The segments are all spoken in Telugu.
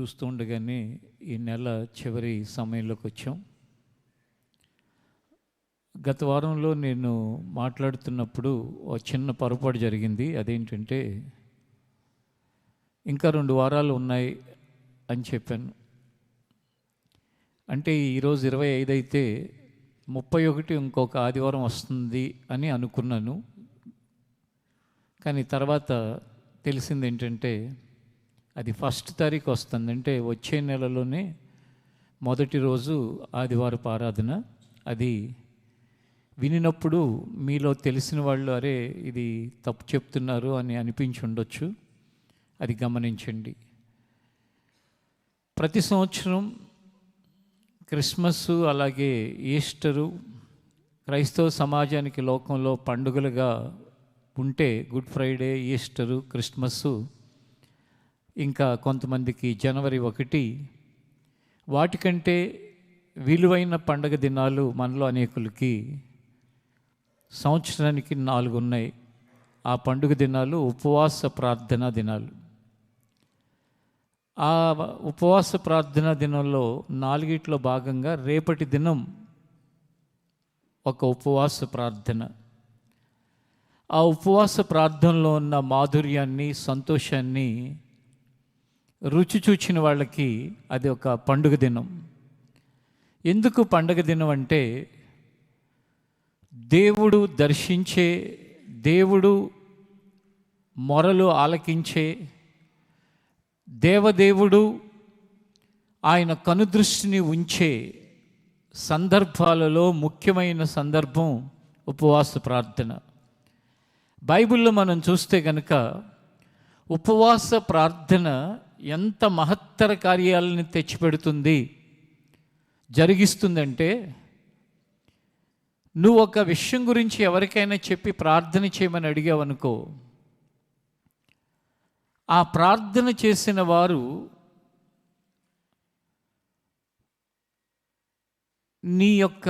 చూస్తూ ఉండగానే ఈ నెల చివరి సమయంలోకి వచ్చాం. గత వారంలో నేను మాట్లాడుతున్నప్పుడు ఒక చిన్న పొరపాటు జరిగింది. అదేంటంటే ఇంకా 2 వారాలు ఉన్నాయి అని చెప్పాను. అంటే ఈరోజు 25 అయితే 31 ఇంకొక ఆదివారం వస్తుంది అని అనుకున్నాను. కానీ తర్వాత తెలిసింది ఏంటంటే అది 1 తారీఖు వస్తుంది. అంటే వచ్చే నెలలోనే మొదటి రోజు ఆదివారపు ఆరాధన. అది వినినప్పుడు మీలో తెలిసిన వాళ్ళు అరే ఇది తప్పు చెప్తున్నారు అని అనిపించి ఉండొచ్చు. అది గమనించండి. ప్రతి సంవత్సరం క్రిస్మస్ అలాగే ఈస్టరు క్రైస్తవ సమాజానికి లోకంలో పండుగలుగా ఉంటే గుడ్ ఫ్రైడే, ఈస్టరు, క్రిస్మస్సు, ఇంకా కొంతమందికి జనవరి 1, వాటికంటే విలువైన పండగ దినాలు మనలో అనేకులకి సంవత్సరానికి 4 ఉన్నాయి. ఆ పండుగ దినాలు ఉపవాస ప్రార్థనా దినాలు. ఆ ఉపవాస ప్రార్థనా దినంలో 4 భాగంగా రేపటి దినం ఒక ఉపవాస ప్రార్థన. ఆ ఉపవాస ప్రార్థనలో ఉన్న మాధుర్యాన్ని, సంతోషాన్ని రుచి చూచిన వాళ్ళకి అది ఒక పండుగ దినం. ఎందుకు పండుగ దినం అంటే దేవుడు దర్శించే, దేవుడు మొరలు ఆలకించే, దేవదేవుడు ఆయన కనుదృష్టిని ఉంచే సందర్భాలలో ముఖ్యమైన సందర్భం ఉపవాస ప్రార్థన. బైబిల్లో మనం చూస్తే కనుక ఉపవాస ప్రార్థన ఎంత మహత్తర కార్యాలను తెచ్చిపెడుతుంది, జరిగిస్తుందంటే, నువ్వు ఒక విషయం గురించి ఎవరికైనా చెప్పి ప్రార్థన చేయమని అడిగావనుకో, ఆ ప్రార్థన చేసిన వారు నీ యొక్క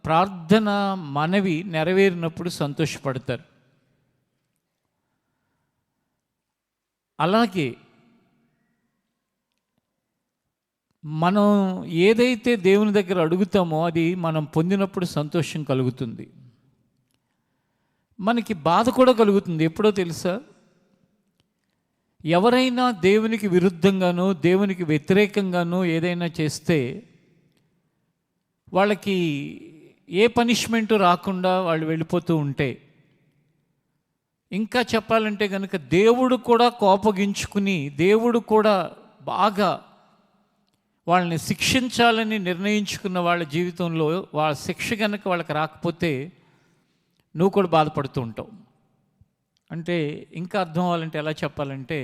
ప్రార్థన మనవి నెరవేరినప్పుడు సంతోషపడతారు. అలాగే మనం ఏదైతే దేవుని దగ్గర అడుగుతామో అది మనం పొందినప్పుడు సంతోషం కలుగుతుంది. మనకి బాధ కూడా కలుగుతుంది. ఎప్పుడో తెలుసా? ఎవరైనా దేవునికి విరుద్ధంగానో దేవునికి వ్యతిరేకంగానో ఏదైనా చేస్తే వాళ్ళకి ఏ పనిష్మెంటు రాకుండా వాళ్ళు వెళ్ళిపోతూ ఉంటే, ఇంకా చెప్పాలంటే కనుక దేవుడు కూడా కోపగించుకుని దేవుడు కూడా బాగా వాళ్ళని శిక్షించాలని నిర్ణయించుకున్న వాళ్ళ జీవితంలో వాళ్ళ శిక్ష కనుక వాళ్ళకి రాకపోతే నువ్వు కూడా బాధపడుతూ ఉంటావు. అంటే ఇంకా అర్థం అవ్వాలంటే ఎలా చెప్పాలంటే,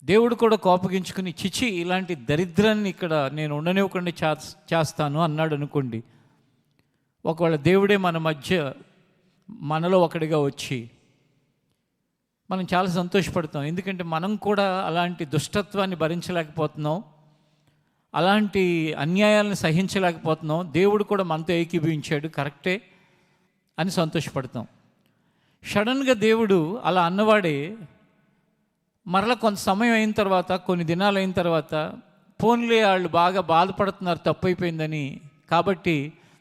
దేవుడు కూడా కోపగించుకుని చిచి ఇలాంటి దరిద్రాన్ని ఇక్కడ నేను ఉండనివ్వకుండా చేస్తాను అన్నాడు అనుకోండి. ఒకవేళ దేవుడే మన మధ్య మనలో ఒకడిగా వచ్చి మనం చాలా సంతోషపడతాం. ఎందుకంటే మనం కూడా అలాంటి దుష్టత్వాన్ని భరించలేకపోతున్నాం, అలాంటి అన్యాయాలను సహించలేకపోతున్నాం. దేవుడు కూడా మనతో ఏకీభవించాడు, కరెక్టే అని సంతోషపడతాం. సడన్గా దేవుడు అలా అన్నవాడే మరలా కొంత సమయం అయిన తర్వాత, కొన్ని దినాలు అయిన తర్వాత, పోన్లే వాళ్ళు బాగా బాధపడుతున్నారు తప్పైపోయిందని, కాబట్టి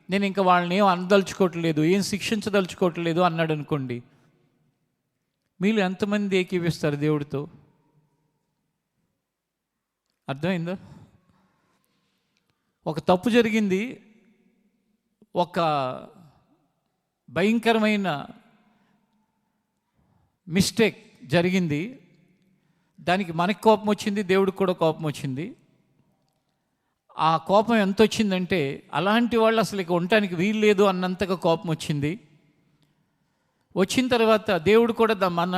నేను ఇంకా వాళ్ళని ఏం అనదలుచుకోవట్లేదు, ఏం శిక్షించదలుచుకోవట్లేదు అన్నాడు అనుకోండి. మీరు ఎంతమంది ఏకీవిస్తారు దేవుడితో? అర్థమైందా? ఒక తప్పు జరిగింది, ఒక భయంకరమైన మిస్టేక్ జరిగింది, దానికి మనకి కోపం వచ్చింది, దేవుడికి కూడా కోపం వచ్చింది. ఆ కోపం ఎంత వచ్చిందంటే అలాంటి వాళ్ళు అసలు ఇక ఉండటానికి వీలు లేదు అన్నంతగా కోపం వచ్చింది. వచ్చిన తర్వాత దేవుడు కూడా మన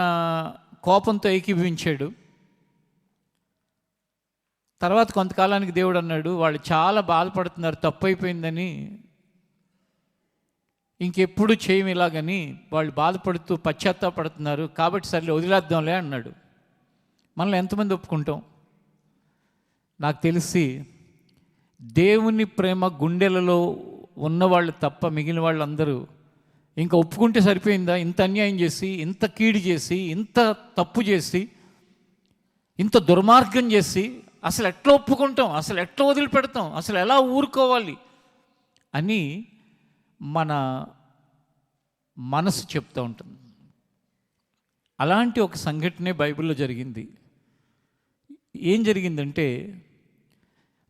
కోపంతో ఏకీభవించాడు. తర్వాత కొంతకాలానికి దేవుడు అన్నాడు, వాళ్ళు చాలా బాధపడుతున్నారు తప్పైపోయిందని, ఇంకెప్పుడు చేయము ఇలాగని, వాళ్ళు బాధపడుతూ పశ్చాత్తాపడుతున్నారు, కాబట్టి సర్లే వదిలేద్దాంలే అన్నాడు. మనల్ని ఎంతమంది ఒప్పుకుంటాం? నాకు తెలిసి దేవుని ప్రేమ గుండెలలో ఉన్నవాళ్ళు తప్ప మిగిలిన వాళ్ళందరూ ఇంకా ఒప్పుకుంటే సరిపోయిందా? ఇంత అన్యాయం చేసి, ఇంత కీడు చేసి, ఇంత తప్పు చేసి, ఇంత దుర్మార్గం చేసి అసలు ఎట్లా ఒప్పుకుంటాం, అసలు ఎట్లా వదిలిపెడతాం, అసలు ఎలా ఊరుకోవాలి అని మన మనసు చెప్తూ ఉంటుంది. అలాంటి ఒక సంఘటనే బైబిల్లో జరిగింది. ఏం జరిగిందంటే,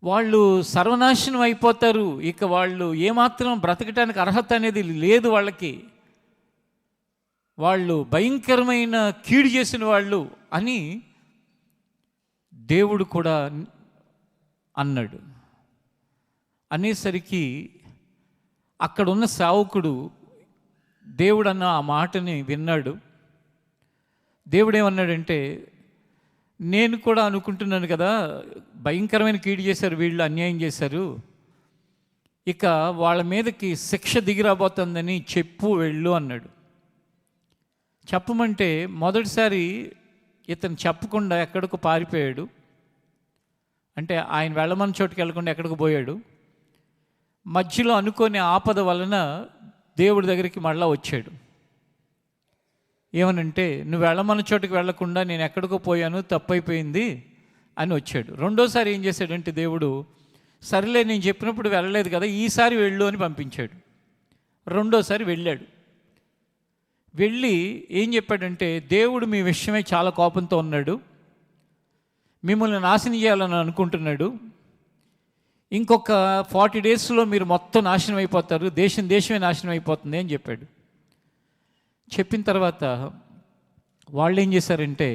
వాళ్ళు సర్వనాశనం అయిపోతారు, ఇక వాళ్ళు ఏమాత్రం బ్రతకటానికి అర్హత అనేది లేదు వాళ్ళకి, వాళ్ళు భయంకరమైన కీడు చేసిన వాళ్ళు అని దేవుడు కూడా అన్నాడు. అనేసరికి అక్కడ ఉన్న సేవకుడు దేవుడు అన్న ఆ మాటని విన్నాడు. దేవుడు ఏమన్నాడంటే, నేను కూడా అనుకుంటున్నాను కదా, భయంకరమైన కీడు చేశారు వీళ్ళు, అన్యాయం చేశారు, ఇక వాళ్ళ మీదకి శిక్ష దిగిరాబోతుందని చెప్పు వెళ్ళు అన్నాడు. చెప్పమంటే మొదటిసారి ఇతను చెప్పకుండా ఎక్కడికో పారిపోయాడు. అంటే ఆయన వెళ్ళమని చోటుకి వెళ్ళకుండా ఎక్కడికి పోయాడు. మధ్యలో అనుకోని ఆపద వలన దేవుడి దగ్గరికి మళ్ళా వచ్చాడు. ఏమనంటే, నువ్వు వెళ్ళమన్న చోటుకి వెళ్లకుండా నేను ఎక్కడికో పోయాను, తప్పైపోయింది అని వచ్చాడు. రెండోసారి ఏం చేశాడంటే దేవుడు, సరేలే నేను చెప్పినప్పుడు వెళ్ళలేదు కదా, ఈసారి వెళ్ళు అని పంపించాడు. రెండోసారి వెళ్ళాడు. వెళ్ళి ఏం చెప్పాడంటే, దేవుడు మీ విషయమై చాలా కోపంతో ఉన్నాడు, మిమ్మల్ని నాశనం చేయాలని అనుకుంటున్నాడు, ఇంకొక 40 డేస్లో మీరు మొత్తం నాశనం అయిపోతారు, దేశమే నాశనం అయిపోతుంది అని చెప్పాడు. చెప్పిన తర్వాత వాళ్ళు ఏం చేశారంటే,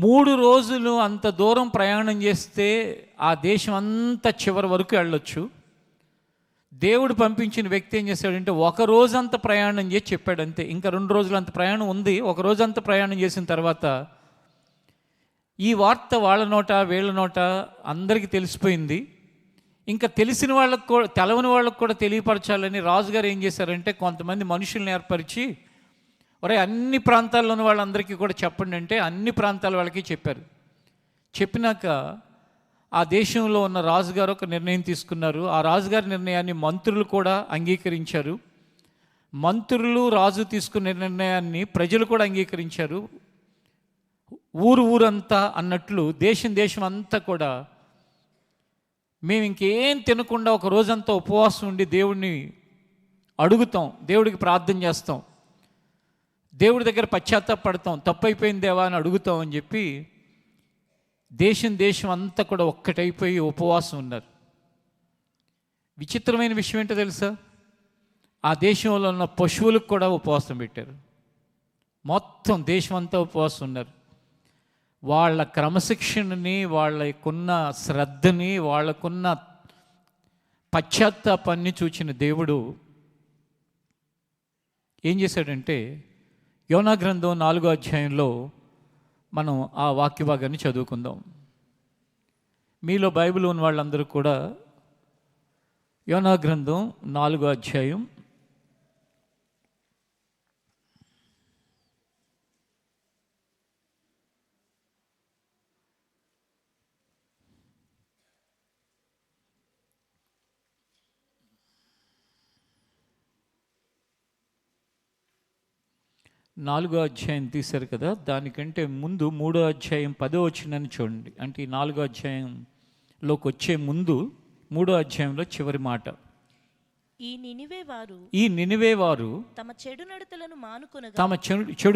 3 రోజులు అంత దూరం ప్రయాణం చేస్తే ఆ దేశం అంతా చివరి వరకు వెళ్ళొచ్చు. దేవుడు పంపించిన వ్యక్తి ఏం చేశాడంటే, 1 రోజంత ప్రయాణం చేసి చెప్పాడు అంతే. ఇంకా 2 రోజులంత ప్రయాణం ఉంది. 1 రోజంత ప్రయాణం చేసిన తర్వాత ఈ వార్త వాళ్ళ నోట వీళ్ళ నోట అందరికీ తెలిసిపోయింది. ఇంకా తెలిసిన వాళ్ళకు కూడా, తెలవని వాళ్ళకు కూడా తెలియపరచాలని రాజుగారు ఏం చేశారంటే, కొంతమంది మనుషుల్ని ఏర్పరిచి, ఒరే అన్ని ప్రాంతాల్లోని వాళ్ళందరికీ కూడా చెప్పండి అంటే అన్ని ప్రాంతాల వాళ్ళకి చెప్పారు. చెప్పినాక ఆ దేశంలో ఉన్న రాజుగారు ఒక నిర్ణయం తీసుకున్నారు. ఆ రాజుగారి నిర్ణయాన్ని మంత్రులు కూడా అంగీకరించారు. మంత్రులు రాజు తీసుకున్న నిర్ణయాన్ని ప్రజలు కూడా అంగీకరించారు. ఊరంతా అన్నట్లు దేశం అంతా కూడా, మేము ఇంకేం తినకుండా 1 రోజంతా ఉపవాసం ఉండి దేవుడిని అడుగుతాం, దేవుడికి ప్రార్థన చేస్తాం, దేవుడి దగ్గర పశ్చాత్తాపడతాం, తప్పైపోయింది దేవా అని అడుగుతాం అని చెప్పి దేశం అంతా కూడా ఒక్కటైపోయి ఉపవాసం ఉన్నారు. విచిత్రమైన విషయం ఏంటో తెలుసా, ఆ దేశంలో ఉన్న పశువులకు కూడా ఉపవాసం పెట్టారు. మొత్తం దేశం అంతా ఉపవాసం ఉన్నారు. వాళ్ళ క్రమశిక్షణని, వాళ్ళకున్న శ్రద్ధని, వాళ్ళకున్న పశ్చాత్తాపాన్ని చూచిన దేవుడు ఏం చేశాడంటే, యోనా గ్రంథం 4వ అధ్యాయంలో మనం ఆ వాక్య భాగాన్ని చదువుకుందాం. మీలో బైబిల్ ఉన్న వాళ్ళందరూ కూడా యోనా గ్రంథం 4వ అధ్యాయం 4వ అధ్యాయం తీశారు కదా, దానికంటే ముందు 3వ అధ్యాయం 10వ వచనాన్ని చూడండి. అంటే ఈ 4వ అధ్యాయంలోకి వచ్చే ముందు 3వ అధ్యాయంలో చివరి మాట, ఈ నినివే వారు తమ చెడు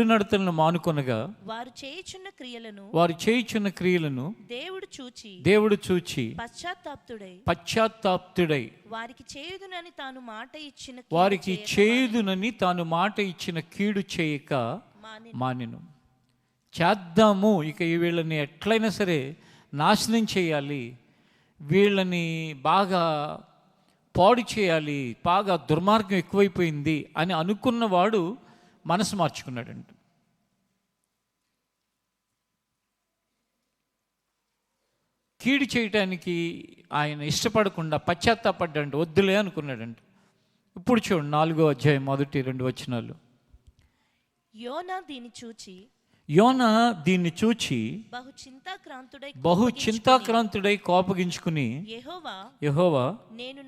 నడతలను మానుకొనగా వారు చేయుచున్న క్రియలను దేవుడు చూచి పశ్చాత్తాప్తుడై వారికి చేయుదునని తాను మాట ఇచ్చిన కీడు చేయక మానెను. చేద్దాము, ఇక వీళ్ళని ఎట్లయినా సరే నాశనం చేయాలి, వీళ్ళని బాగా పాడు చేయాలి, బాగా దుర్మార్గం ఎక్కువైపోయింది అని అనుకున్నవాడు మనసు మార్చుకున్నాడంట. కీడు చేయటానికి ఆయన ఇష్టపడకుండా పశ్చాత్తాపడ్డాడు, వద్దులే అనుకున్నాడంట. ఇప్పుడు చూడండి 4వ అధ్యాయం 1-2 వచనాలు. యోనా దీన్ని చూచి బహు చింతాక్రాంతుడై కోపగించుకుని యెహోవా నేను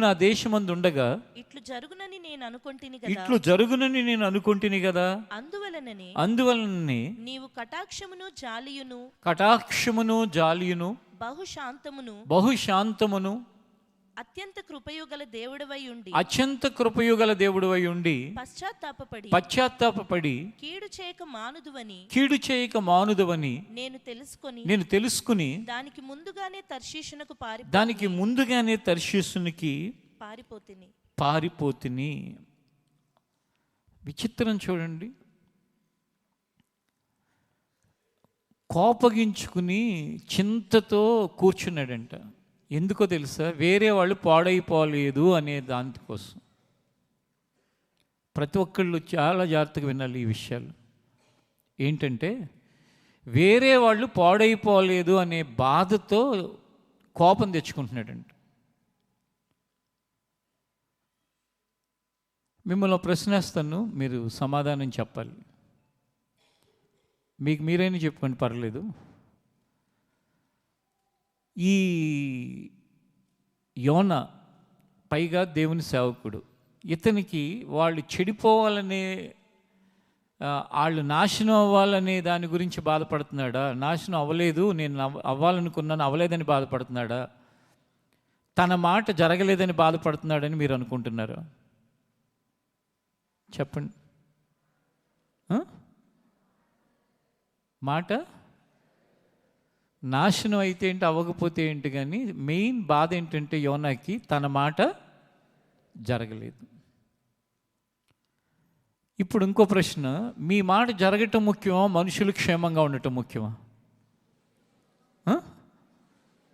నా దేశమందుండగా ఇట్లు జరుగునని నేను అనుకుంటుని కదా, అందువలననే నీవు కటాక్షమును జాలియును బహుశాంతమును అత్యంత కృపయుగల దేవుడవై ఉండి పశ్చాత్తాపపడి కీడు చేయక మానుదువని నేను తెలుసుకుని దానికి ముందుగానే తర్షీషునికి పారిపోతిని. విచిత్రం చూడండి, కోపగించుకుని చింతతో కూర్చున్నాడంట. ఎందుకో తెలుసా? వేరే వాళ్ళు పాడైపోలేదు అనే దానికోసం. ప్రతి ఒక్కళ్ళు చాలా జాగ్రత్తగా వినాలి ఈ విషయాలు. ఏంటంటే, వేరే వాళ్ళు పాడైపోలేదు అనే బాధతో కోపం తెచ్చుకుంటున్నాడంట. మిమ్మల్ని ప్రశ్నిస్తాను, మీరు సమాధానం చెప్పాలి. మీకు మీరైనా చెప్పుకోండి, పర్లేదు. ఈ యోనా పైగా దేవుని సేవకుడు, ఇతనికి వాళ్ళు చెడిపోవాలనే, వాళ్ళు నాశనం అవ్వాలనే దాని గురించి బాధపడుతున్నాడా? నాశనం అవ్వలేదు, నేను అవ్వాలనుకున్నాను, అవ్వలేదని బాధపడుతున్నాడా? తన మాట జరగలేదని బాధపడుతున్నాడని మీరు అనుకుంటున్నారా? చెప్పండి. మాట నాశనం అయితే ఏంటి, అవ్వకపోతే ఏంటి, కానీ మెయిన్ బాధ ఏంటంటే యోనాకి తన మాట జరగలేదు. ఇప్పుడు ఇంకో ప్రశ్న, మీ మాట జరగటం ముఖ్యమా, మనుషులు క్షేమంగా ఉండటం ముఖ్యమా?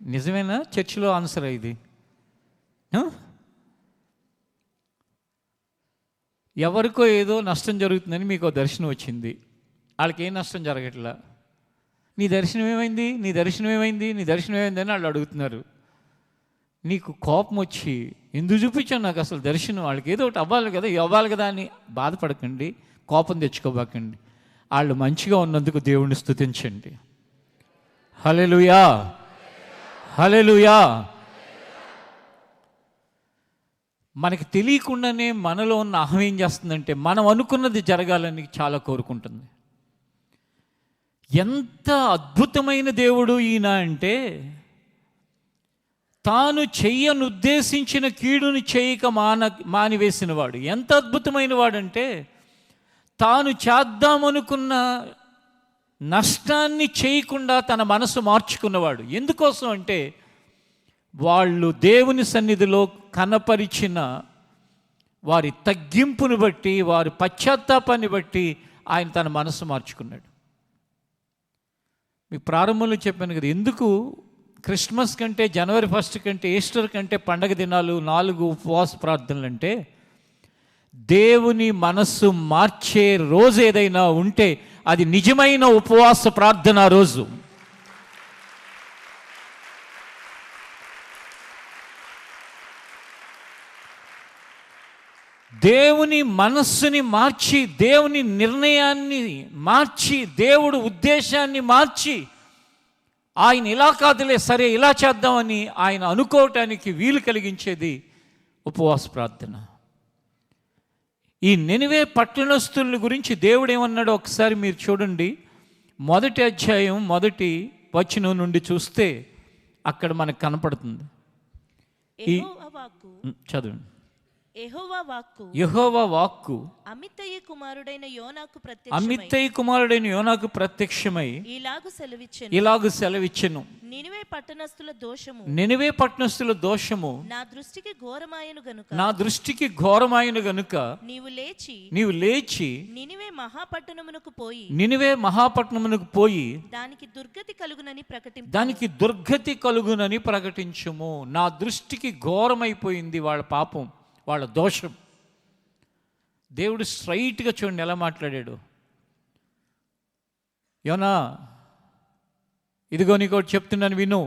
నిజమేనా? చర్చిలో ఆన్సర్ ఇది. ఎవరికో ఏదో నష్టం జరుగుతుందని మీకు దర్శనం వచ్చింది, వాళ్ళకి ఏం నష్టం జరగట్లా. నీ దర్శనం ఏమైంది, నీ దర్శనం ఏమైంది, నీ దర్శనం ఏమైంది అని వాళ్ళు అడుగుతున్నారు. నీకు కోపం వచ్చి ఎందుకు చూపించాను నాకు అసలు దర్శనం, వాళ్ళకి ఏదో ఒకటి అవ్వాలి కదా అని బాధపడకండి, కోపం తెచ్చుకోబాకండి. వాళ్ళు మంచిగా ఉన్నందుకు దేవుణ్ణి స్తుతించండి. హల్లెలూయా, హల్లెలూయా. మనకి తెలియకుండానే మనలో ఉన్న అహం ఏం చేస్తుందంటే, మనం అనుకున్నది జరగాలని చాలా కోరుకుంటుంది. ఎంత అద్భుతమైన దేవుడు ఈయన అంటే, తాను చెయ్యనుద్దేశించిన కీడుని చేయక మానివేసినవాడు. ఎంత అద్భుతమైన వాడంటే, తాను చేద్దామనుకున్న నష్టాన్ని చేయకుండా తన మనసు మార్చుకున్నవాడు. ఎందుకోసం అంటే, వాళ్ళు దేవుని సన్నిధిలో కనపరిచిన వారి తగ్గింపుని బట్టి, వారి పశ్చాత్తాపాన్ని బట్టి ఆయన తన మనసు మార్చుకున్నాడు. మీకు ప్రారంభంలో చెప్పాను కదా, ఎందుకు క్రిస్మస్ కంటే, జనవరి 1 కంటే, ఈస్టర్ కంటే పండగ దినాలు 4 ఉపవాస ప్రార్థనలు అంటే, దేవుని మనస్సు మార్చే రోజు ఏదైనా ఉంటే అది నిజమైన ఉపవాస ప్రార్థన రోజు. దేవుని మనస్సుని మార్చి, దేవుని నిర్ణయాన్ని మార్చి, దేవుడు ఉద్దేశాన్ని మార్చి, ఆయన ఇలా కాదులే సరే ఇలా చేద్దామని ఆయన అనుకోవటానికి వీలు కలిగించేది ఉపవాస ప్రార్థన. ఈ నినివే పట్టణస్థుల గురించి దేవుడు ఏమన్నాడో ఒకసారి మీరు చూడండి. 1వ అధ్యాయం 1వ వచనం నుండి చూస్తే అక్కడ మనకు కనపడుతుంది. చదవండి. యెహోవా వాక్కు అమిత్తయి కుమారుడైన యోనాకు ప్రత్యక్షమై ఇలాగు సెలవిచ్చెను. నినివే పట్టణస్థుల దోషము నా దృష్టికి ఘోరమాయను గనుక నీవు లేచి నినివే మహాపట్టణమునకు పోయి దానికి దుర్గతి కలుగునని ప్రకటించుము. నా దృష్టికి ఘోరమైపోయింది వాళ్ళ పాపం, వాళ్ళ దోషం. దేవుడు స్ట్రైట్గా చూడండి ఎలా మాట్లాడాడు. యోనా, ఇదిగో నీకోటి చెప్తున్నాను విను.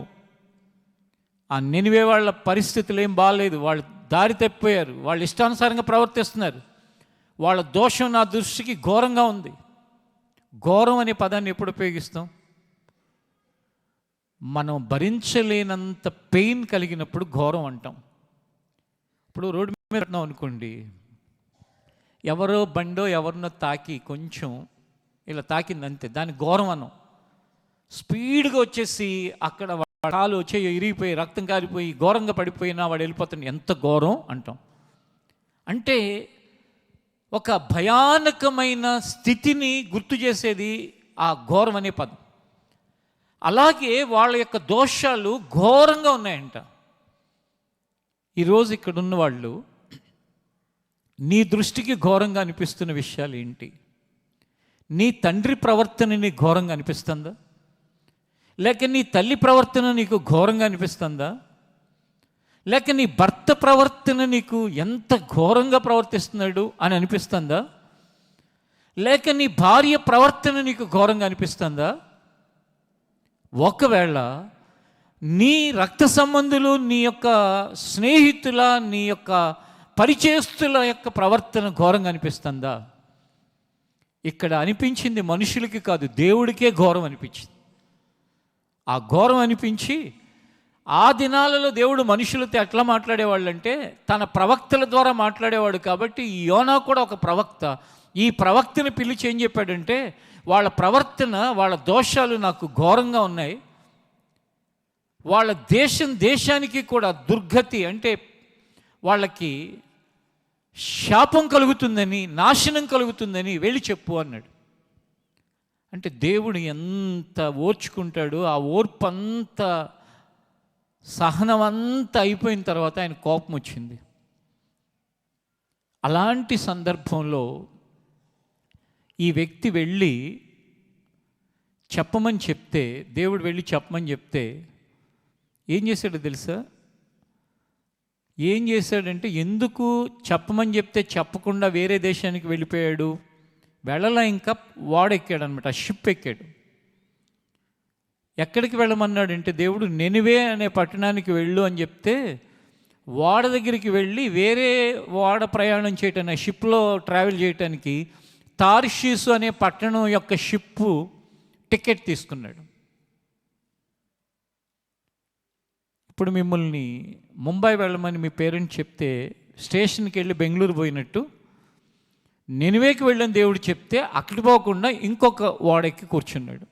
ఆ నినివే వాళ్ళ పరిస్థితులు ఏం బాగాలేదు, వాళ్ళు దారి తప్పిపోయారు, వాళ్ళు ఇష్టానుసారంగా ప్రవర్తిస్తున్నారు, వాళ్ళ దోషం నా దృష్టికి ఘోరంగా ఉంది. ఘోరం అనే పదాన్ని ఎప్పుడు ఉపయోగిస్తాం? మనం భరించలేనంత పెయిన్ కలిగినప్పుడు ఘోరం అంటాం. ఇప్పుడు రోడ్డు మీద ఉన్నాం అనుకోండి, ఎవరో బండో ఎవరినో తాకి కొంచెం ఇలా తాకింది అంతే, దాని ఘోరం అనం. స్పీడ్గా వచ్చేసి అక్కడ కాలు వచ్చి ఇరిగిపోయి రక్తం కారిపోయి ఘోరంగా పడిపోయినా వాడు వెళ్ళిపోతాడు, ఎంత ఘోరం అంటాం. అంటే ఒక భయానకమైన స్థితిని గుర్తు చేసేది ఆ ఘోరం అనే పదం. అలాగే వాళ్ళ యొక్క దోషాలు ఘోరంగా ఉన్నాయంట. ఈరోజు ఇక్కడ ఉన్న వాళ్ళు నీ దృష్టికి ఘోరంగా అనిపిస్తున్న విషయాలు ఏంటి? నీ తండ్రి ప్రవర్తన నీకు ఘోరంగా అనిపిస్తుందా? లేక నీ తల్లి ప్రవర్తన నీకు ఘోరంగా అనిపిస్తుందా? లేక నీ భర్త ప్రవర్తన నీకు ఎంత ఘోరంగా ప్రవర్తిస్తున్నాడు అని అనిపిస్తుందా? లేక నీ భార్య ప్రవర్తన నీకు ఘోరంగా అనిపిస్తుందా? ఒకవేళ నీ రక్త సంబంధులు, నీ యొక్క స్నేహితుల, నీ యొక్క పరిచయస్తుల యొక్క ప్రవర్తన ఘోరంగా అనిపిస్తుందా? ఇక్కడ అనిపించింది మనుషులకి కాదు, దేవుడికే ఘోరం అనిపించింది. ఆ ఘోరం అనిపించి ఆ దినాలలో దేవుడు మనుషులతో ఎట్లా మాట్లాడేవాళ్ళు అంటే తన ప్రవక్తల ద్వారా మాట్లాడేవాడు. కాబట్టి ఈ యోనా కూడా ఒక ప్రవక్త. ఈ ప్రవక్తని పిలిచి ఏం చెప్పాడంటే, వాళ్ళ ప్రవర్తన, వాళ్ళ దోషాలు నాకు ఘోరంగా ఉన్నాయి, వాళ్ళ దేశానికి కూడా దుర్గతి అంటే వాళ్ళకి శాపం కలుగుతుందని, నాశనం కలుగుతుందని వెళ్ళి చెప్పు అన్నాడు. అంటే దేవుడు ఎంత ఓర్చుకుంటాడు, ఆ ఓర్పు అంతా, సహనం అంతా అయిపోయిన తర్వాత ఆయన కోపం వచ్చింది. అలాంటి సందర్భంలో ఈ వ్యక్తి వెళ్ళి చెప్పమని చెప్తే, దేవుడు వెళ్ళి చెప్పమని చెప్తే ఏం చేశాడో తెలుసా? ఏం చేశాడంటే, ఎందుకు చెప్పమని చెప్తే చెప్పకుండా వేరే దేశానికి వెళ్ళిపోయాడు? వెళ్ళలా, ఇంకా వాడెక్కాడు అనమాట, షిప్ ఎక్కాడు. ఎక్కడికి వెళ్ళమన్నాడంటే దేవుడు నెనివే అనే పట్టణానికి వెళ్ళు అని చెప్తే వాడ దగ్గరికి వెళ్ళి వేరే వాడ ప్రయాణం చేయటానికి, షిప్లో ట్రావెల్ చేయటానికి తార్షీసు అనే పట్టణం యొక్క షిప్పు టికెట్ తీసుకున్నాడు. ఇప్పుడు మిమ్మల్ని ముంబై వెళ్ళమని మీ పేరెంట్స్ చెప్తే స్టేషన్కి వెళ్ళి బెంగళూరు పోయినట్టు నెనివేకి వెళ్ళని దేవుడు చెప్తే అక్కడికి పోకుండా ఇంకొక వాడెక్కి కూర్చున్నాడు.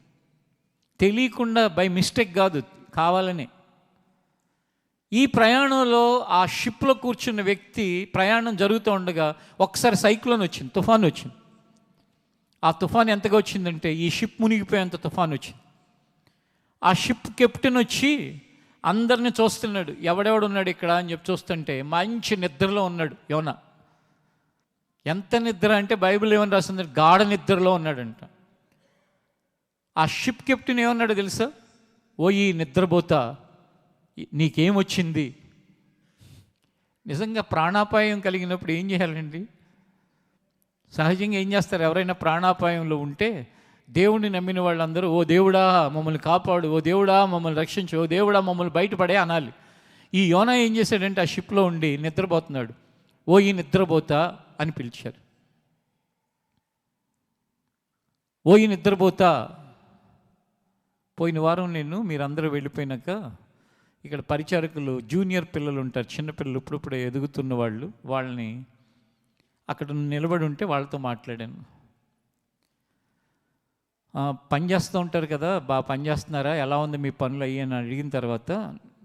తెలియకుండా, బై మిస్టేక్ కాదు, కావాలని. ఈ ప్రయాణంలో ఆ షిప్లో కూర్చున్న వ్యక్తి ప్రయాణం జరుగుతూ ఉండగా ఒకసారి సైక్లోన్ వచ్చింది, తుఫాన్ వచ్చింది. ఆ తుఫాన్ ఎంతగా వచ్చిందంటే ఈ షిప్ మునిగిపోయేంత తుఫాన్ వచ్చింది. ఆ షిప్ కెప్టెన్ వచ్చి అందరిని చూస్తున్నాడు, ఎవడెవడు ఉన్నాడు ఇక్కడ అని చెప్పి చూస్తుంటే మంచి నిద్రలో ఉన్నాడు యోనా. ఎంత నిద్ర అంటే బైబిల్ ఏమని రాస్తుంది, గాఢ నిద్రలో ఉన్నాడంట. ఆ షిప్ కెప్టెన్ ఏమన్నాడు తెలుసా? ఓ ఈ నిద్రపోతా, నీకేమొచ్చింది? నిజంగా ప్రాణాపాయం కలిగినప్పుడు ఏం చేయాలండి? సహజంగా ఏం చేస్తారు? ఎవరైనా ప్రాణాపాయంలో ఉంటే దేవుణ్ణి నమ్మిన వాళ్ళందరూ, ఓ దేవుడా మమ్మల్ని కాపాడు, ఓ దేవుడా మమ్మల్ని రక్షించు, ఓ దేవుడా మమ్మల్ని బయటపడే అనాలి. ఈ యోనా ఏం చేశాడంటే ఆ షిప్లో ఉండి నిద్రపోతున్నాడు. ఓ ఈ నిద్రపోతా అని పిలిచారు. ఓ ఈ నిద్రపోతా. పోయిన వారం నేను మీరందరూ వెళ్ళిపోయినాక ఇక్కడ పరిచారకులు, జూనియర్ పిల్లలు ఉంటారు, చిన్నపిల్లలు ఇప్పుడిప్పుడే ఎదుగుతున్న వాళ్ళు, వాళ్ళని అక్కడ నిలబడి ఉంటే వాళ్ళతో మాట్లాడాను. పని చేస్తూ ఉంటారు కదా, బాగా పని చేస్తున్నారా, ఎలా ఉంది మీ పనులు అయ్యి అని అడిగిన తర్వాత,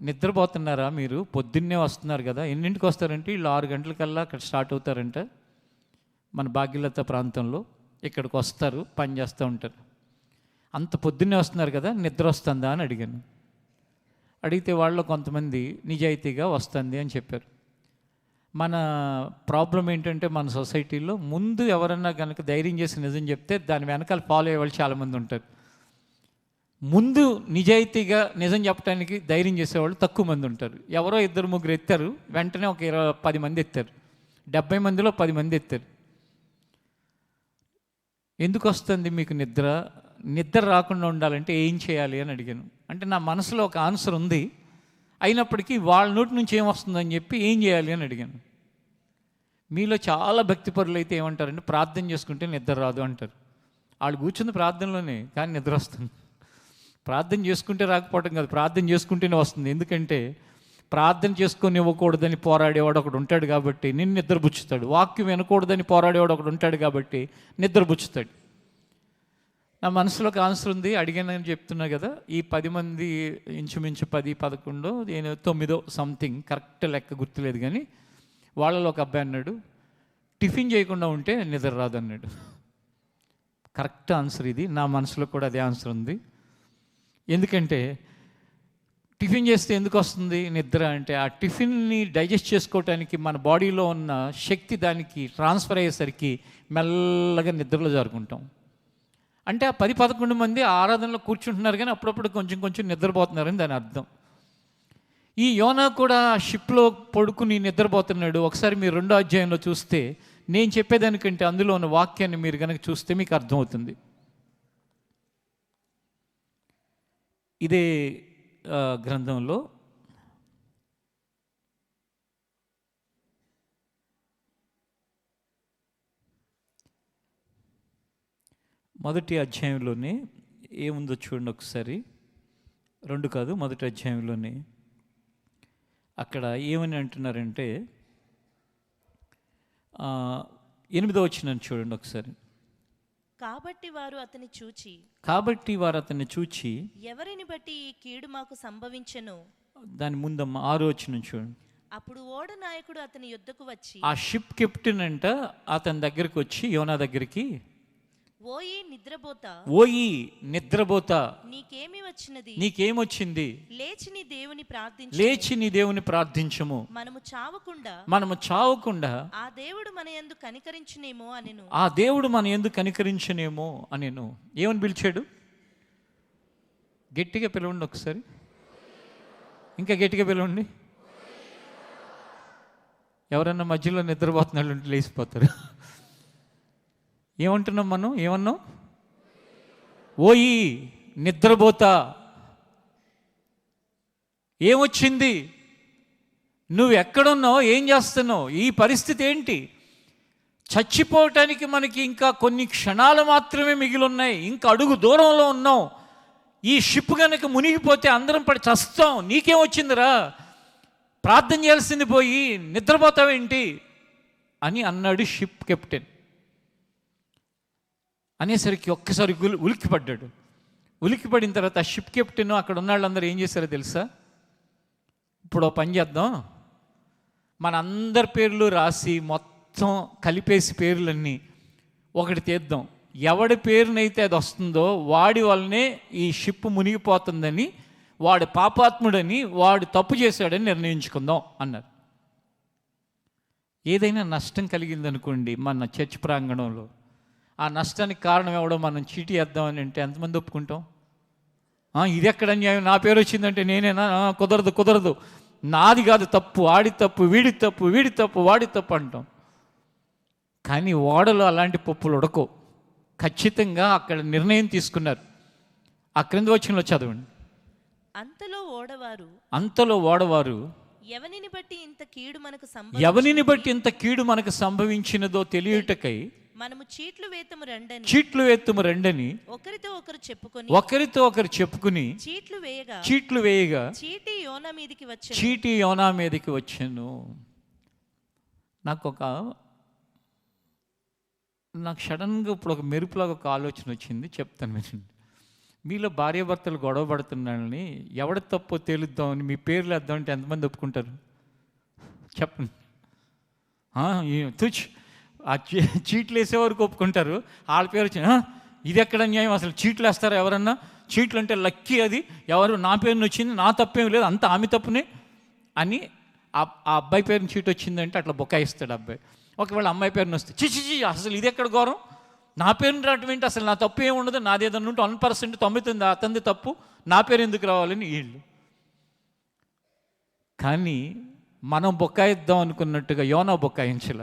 నిద్రపోతున్నారా మీరు, పొద్దున్నే వస్తున్నారు కదా, ఎన్నింటికి వస్తారంటే వీళ్ళు 6 గంటలకల్లా అక్కడ స్టార్ట్ అవుతారంట మన భాగ్యలత ప్రాంతంలో. ఇక్కడికి వస్తారు, పని చేస్తూ ఉంటారు. అంత పొద్దున్నే వస్తున్నారు కదా, నిద్ర వస్తుందా అని అడిగాను. అడిగితే వాళ్ళు కొంతమంది నిజాయితీగా వస్తుంది అని చెప్పారు. మన ప్రాబ్లం ఏంటంటే మన సొసైటీలో ముందు ఎవరన్నా కనుక ధైర్యం చేసి నిజం చెప్తే దాని వెనకాల ఫాలో అయ్యే వాళ్ళు చాలామంది ఉంటారు. ముందు నిజాయితీగా నిజం చెప్పడానికి ధైర్యం చేసేవాళ్ళు తక్కువ మంది ఉంటారు. ఎవరో 2-3 ఎత్తారు, వెంటనే ఒక 10 మంది ఎత్తారు. 70 మందిలో 10 మంది ఎత్తారు. ఎందుకు వస్తుంది మీకు నిద్ర? నిద్ర రాకుండా ఉండాలంటే ఏం చేయాలి అని అడిగాను. అంటే నా మనసులో ఒక ఆన్సర్ ఉంది, అయినప్పటికీ వాళ్ళ నోటి నుంచి ఏమొస్తుందని చెప్పి ఏం చేయాలి అని అడిగాను. మీలో చాలా భక్తిపరులు అయితే ఏమంటారంటే ప్రార్థన చేసుకుంటే నిద్ర రాదు అంటారు. వాళ్ళు కూర్చుంది ప్రార్థనలోనే, కానీ నిద్ర వస్తుంది. ప్రార్థన చేసుకుంటే రాకపోవటం కాదు, ప్రార్థన చేసుకుంటేనే వస్తుంది. ఎందుకంటే ప్రార్థన చేసుకొని ఇవ్వకూడదని పోరాడేవాడు ఒకడు ఉంటాడు కాబట్టి నిన్ను నిద్రపుచ్చుతాడు. వాక్యం వినకూడదని పోరాడేవాడు ఒకడు ఉంటాడు కాబట్టి నిద్రపుచ్చుతాడు. నా మనసులో ఒక ఆన్సర్ ఉంది, అడిగానని చెప్తున్నా కదా. ఈ 10 మంది ఇంచుమించు 10, 11, 9 సంథింగ్, కరెక్ట్ లెక్క గుర్తులేదు, కానీ వాళ్ళలో ఒక అబ్బాయి అన్నాడు, టిఫిన్ చేయకుండా ఉంటే నిద్ర రాదన్నాడు. కరెక్ట్ ఆన్సర్ ఇది. నా మనసులో కూడా అదే ఆన్సర్ ఉంది. ఎందుకంటే టిఫిన్ చేస్తే ఎందుకు వస్తుంది నిద్ర అంటే, ఆ టిఫిన్ని డైజెస్ట్ చేసుకోవటానికి మన బాడీలో ఉన్న శక్తి దానికి ట్రాన్స్ఫర్ అయ్యేసరికి మెల్లగా నిద్రలో జరుపుకుంటాం. అంటే ఆ 10-11 మంది ఆరాధనలో కూర్చుంటున్నారు, కానీ అప్పుడప్పుడు కొంచెం కొంచెం నిద్రపోతున్నారని దాని అర్థం. ఈ యోనా కూడా షిప్లో పడుకుని నిద్రపోతున్నాడు. ఒకసారి మీరు 2వ అధ్యాయంలో చూస్తే, నేను చెప్పేదానికంటే అందులో ఉన్న వాక్యాన్ని మీరు కనుక చూస్తే మీకు అర్థమవుతుంది. ఇదే గ్రంథంలో మొదటి అధ్యాయంలోనే ఏముందో చూడండి ఒకసారి. 2 కాదు, మొదటి అధ్యాయంలోనే అక్కడ ఏమని అంటున్నారంటే 8వ వచనం చూడండి ఒకసారి. కాబట్టి వారు అతన్ని చూచి ఎవరిని బట్టి ఈ కీడు మాకు సంభవించెను. దాని ముందమ్మ 6వ వచనం చూడండి. అప్పుడు ఓడ నాయకుడు అతని యుద్ధకు వచ్చి, ఆ షిప్ కెప్టెన్ అంట అతని దగ్గరికి వచ్చి, యోనా దగ్గరికి, ఓయి నిద్రపోతా నీకేమొచ్చింది, లేచి నీ దేవుని ప్రార్థించము, మనము చావకుండా ఆ దేవుడు మన యందు కనికరించునేమో అనెను. ఏమని పిలిచాడు? గట్టిగా పిలవండి ఒకసారి, ఇంకా గట్టిగా పిలవండి. ఎవరన్నా మధ్యలో నిద్రపోతున్నాళ్ళు ఉంటే లేచిపోతారు. ఏమంటున్నాం మనం? ఏమన్నాం? ఓయి నిద్రపోతా. ఏమొచ్చింది? నువ్వు ఎక్కడున్నావు? ఏం చేస్తున్నావు? ఈ పరిస్థితి ఏంటి? చచ్చిపోవటానికి మనకి ఇంకా కొన్ని క్షణాలు మాత్రమే మిగిలిన్నాయి. ఇంకా అడుగు దూరంలో ఉన్నాం. ఈ షిప్ కనుక మునిగిపోతే అందరం పడి చస్తాం. నీకేమొచ్చిందిరా? ప్రార్థన చేయాల్సింది పోయి నిద్రపోతావేంటి అని అన్నాడు షిప్ కెప్టెన్. అనేసరికి ఒక్కసారి ఉలిక్కిపడ్డాడు. ఉలిక్కిపడిన తర్వాత ఆ షిప్ కెప్టెన్ అక్కడ ఉన్న వాళ్ళందరూ ఏం చేశారో తెలుసా? ఇప్పుడు పని చేద్దాం, మన అందరి పేర్లు రాసి మొత్తం కలిపేసి పేర్లన్నీ ఒకటి తీద్దాం. ఎవడి పేరునైతే అది వస్తుందో వాడి వల్లనే ఈ షిప్ మునిగిపోతుందని, వాడు పాపాత్ముడని, వాడు తప్పు చేశాడని నిర్ణయించుకుందాం అన్నారు. ఏదైనా నష్టం కలిగిందనుకోండి మన చర్చ్ ప్రాంగణంలో, ఆ నష్టానికి కారణం ఎవడో మనం చీటీ వేద్దామని అంటే ఎంతమంది ఒప్పుకుంటాం? ఇది ఎక్కడ అన్యాయం, నా పేరు వచ్చిందంటే నేనేనా? కుదరదు, నాది కాదు తప్పు, ఆడి తప్పు, వీడి తప్పు, వీడి తప్పు, వాడి తప్పు అంటాం. కానీ ఓడలో అలాంటి పప్పులు ఉడకో. ఖచ్చితంగా అక్కడ నిర్ణయం తీసుకున్నారు. ఆ క్రింద వచనంలో చదవండి. అంతలో ఓడవారు ఎవనిని బట్టి ఇంత కీడు మనకు సంభవించినదో తెలియుటకై మనము చీట్లు వేత్తము రండని ఒకరితో ఒకరు చెప్పుకుని చీట్లు వేయగా చీటీ యోనా మీదకి వచ్చాను. నాకు సడన్గా ఇప్పుడు ఒక మెరుపులాగా ఒక ఆలోచన వచ్చింది, చెప్తాను వినండి. మీలో భార్యాభర్తలు గొడవ పడుతున్నారని ఎవడ తప్పో తేలుద్దామని మీ పేర్లు వేద్దామంటే ఎంతమంది ఒప్పుకుంటారు? చెప్పండి. తుచ్ ఆ చీట్లు వేసే వరకు ఒప్పుకుంటారు. వాళ్ళ పేరు వచ్చి ఇది ఎక్కడ న్యాయం, అసలు చీట్లు వేస్తారా ఎవరన్నా? చీట్లు అంటే లక్కీ, అది ఎవరు నా పేరుని వచ్చింది, నా తప్పేం లేదు, అంత ఆమె తప్పునే అని ఆ అబ్బాయి పేరుని చీట్ వచ్చిందంటే అట్లా బొక్కాయిస్తాడు అబ్బాయి. ఒకవేళ అమ్మాయి పేరుని వస్తే చిచి అసలు ఇది ఎక్కడ ఘోరం, నా పేరుని రావటం ఏంటి, అసలు నా తప్పు ఏమి ఉండదు, నాది ఏదన్నా ఉంటే 1% 99 అతనిది తప్పు, నా పేరు ఎందుకు రావాలని వీళ్ళు. కానీ మనం బొక్కాయిద్దాం అనుకున్నట్టుగా యోనా బొక్కాయించల.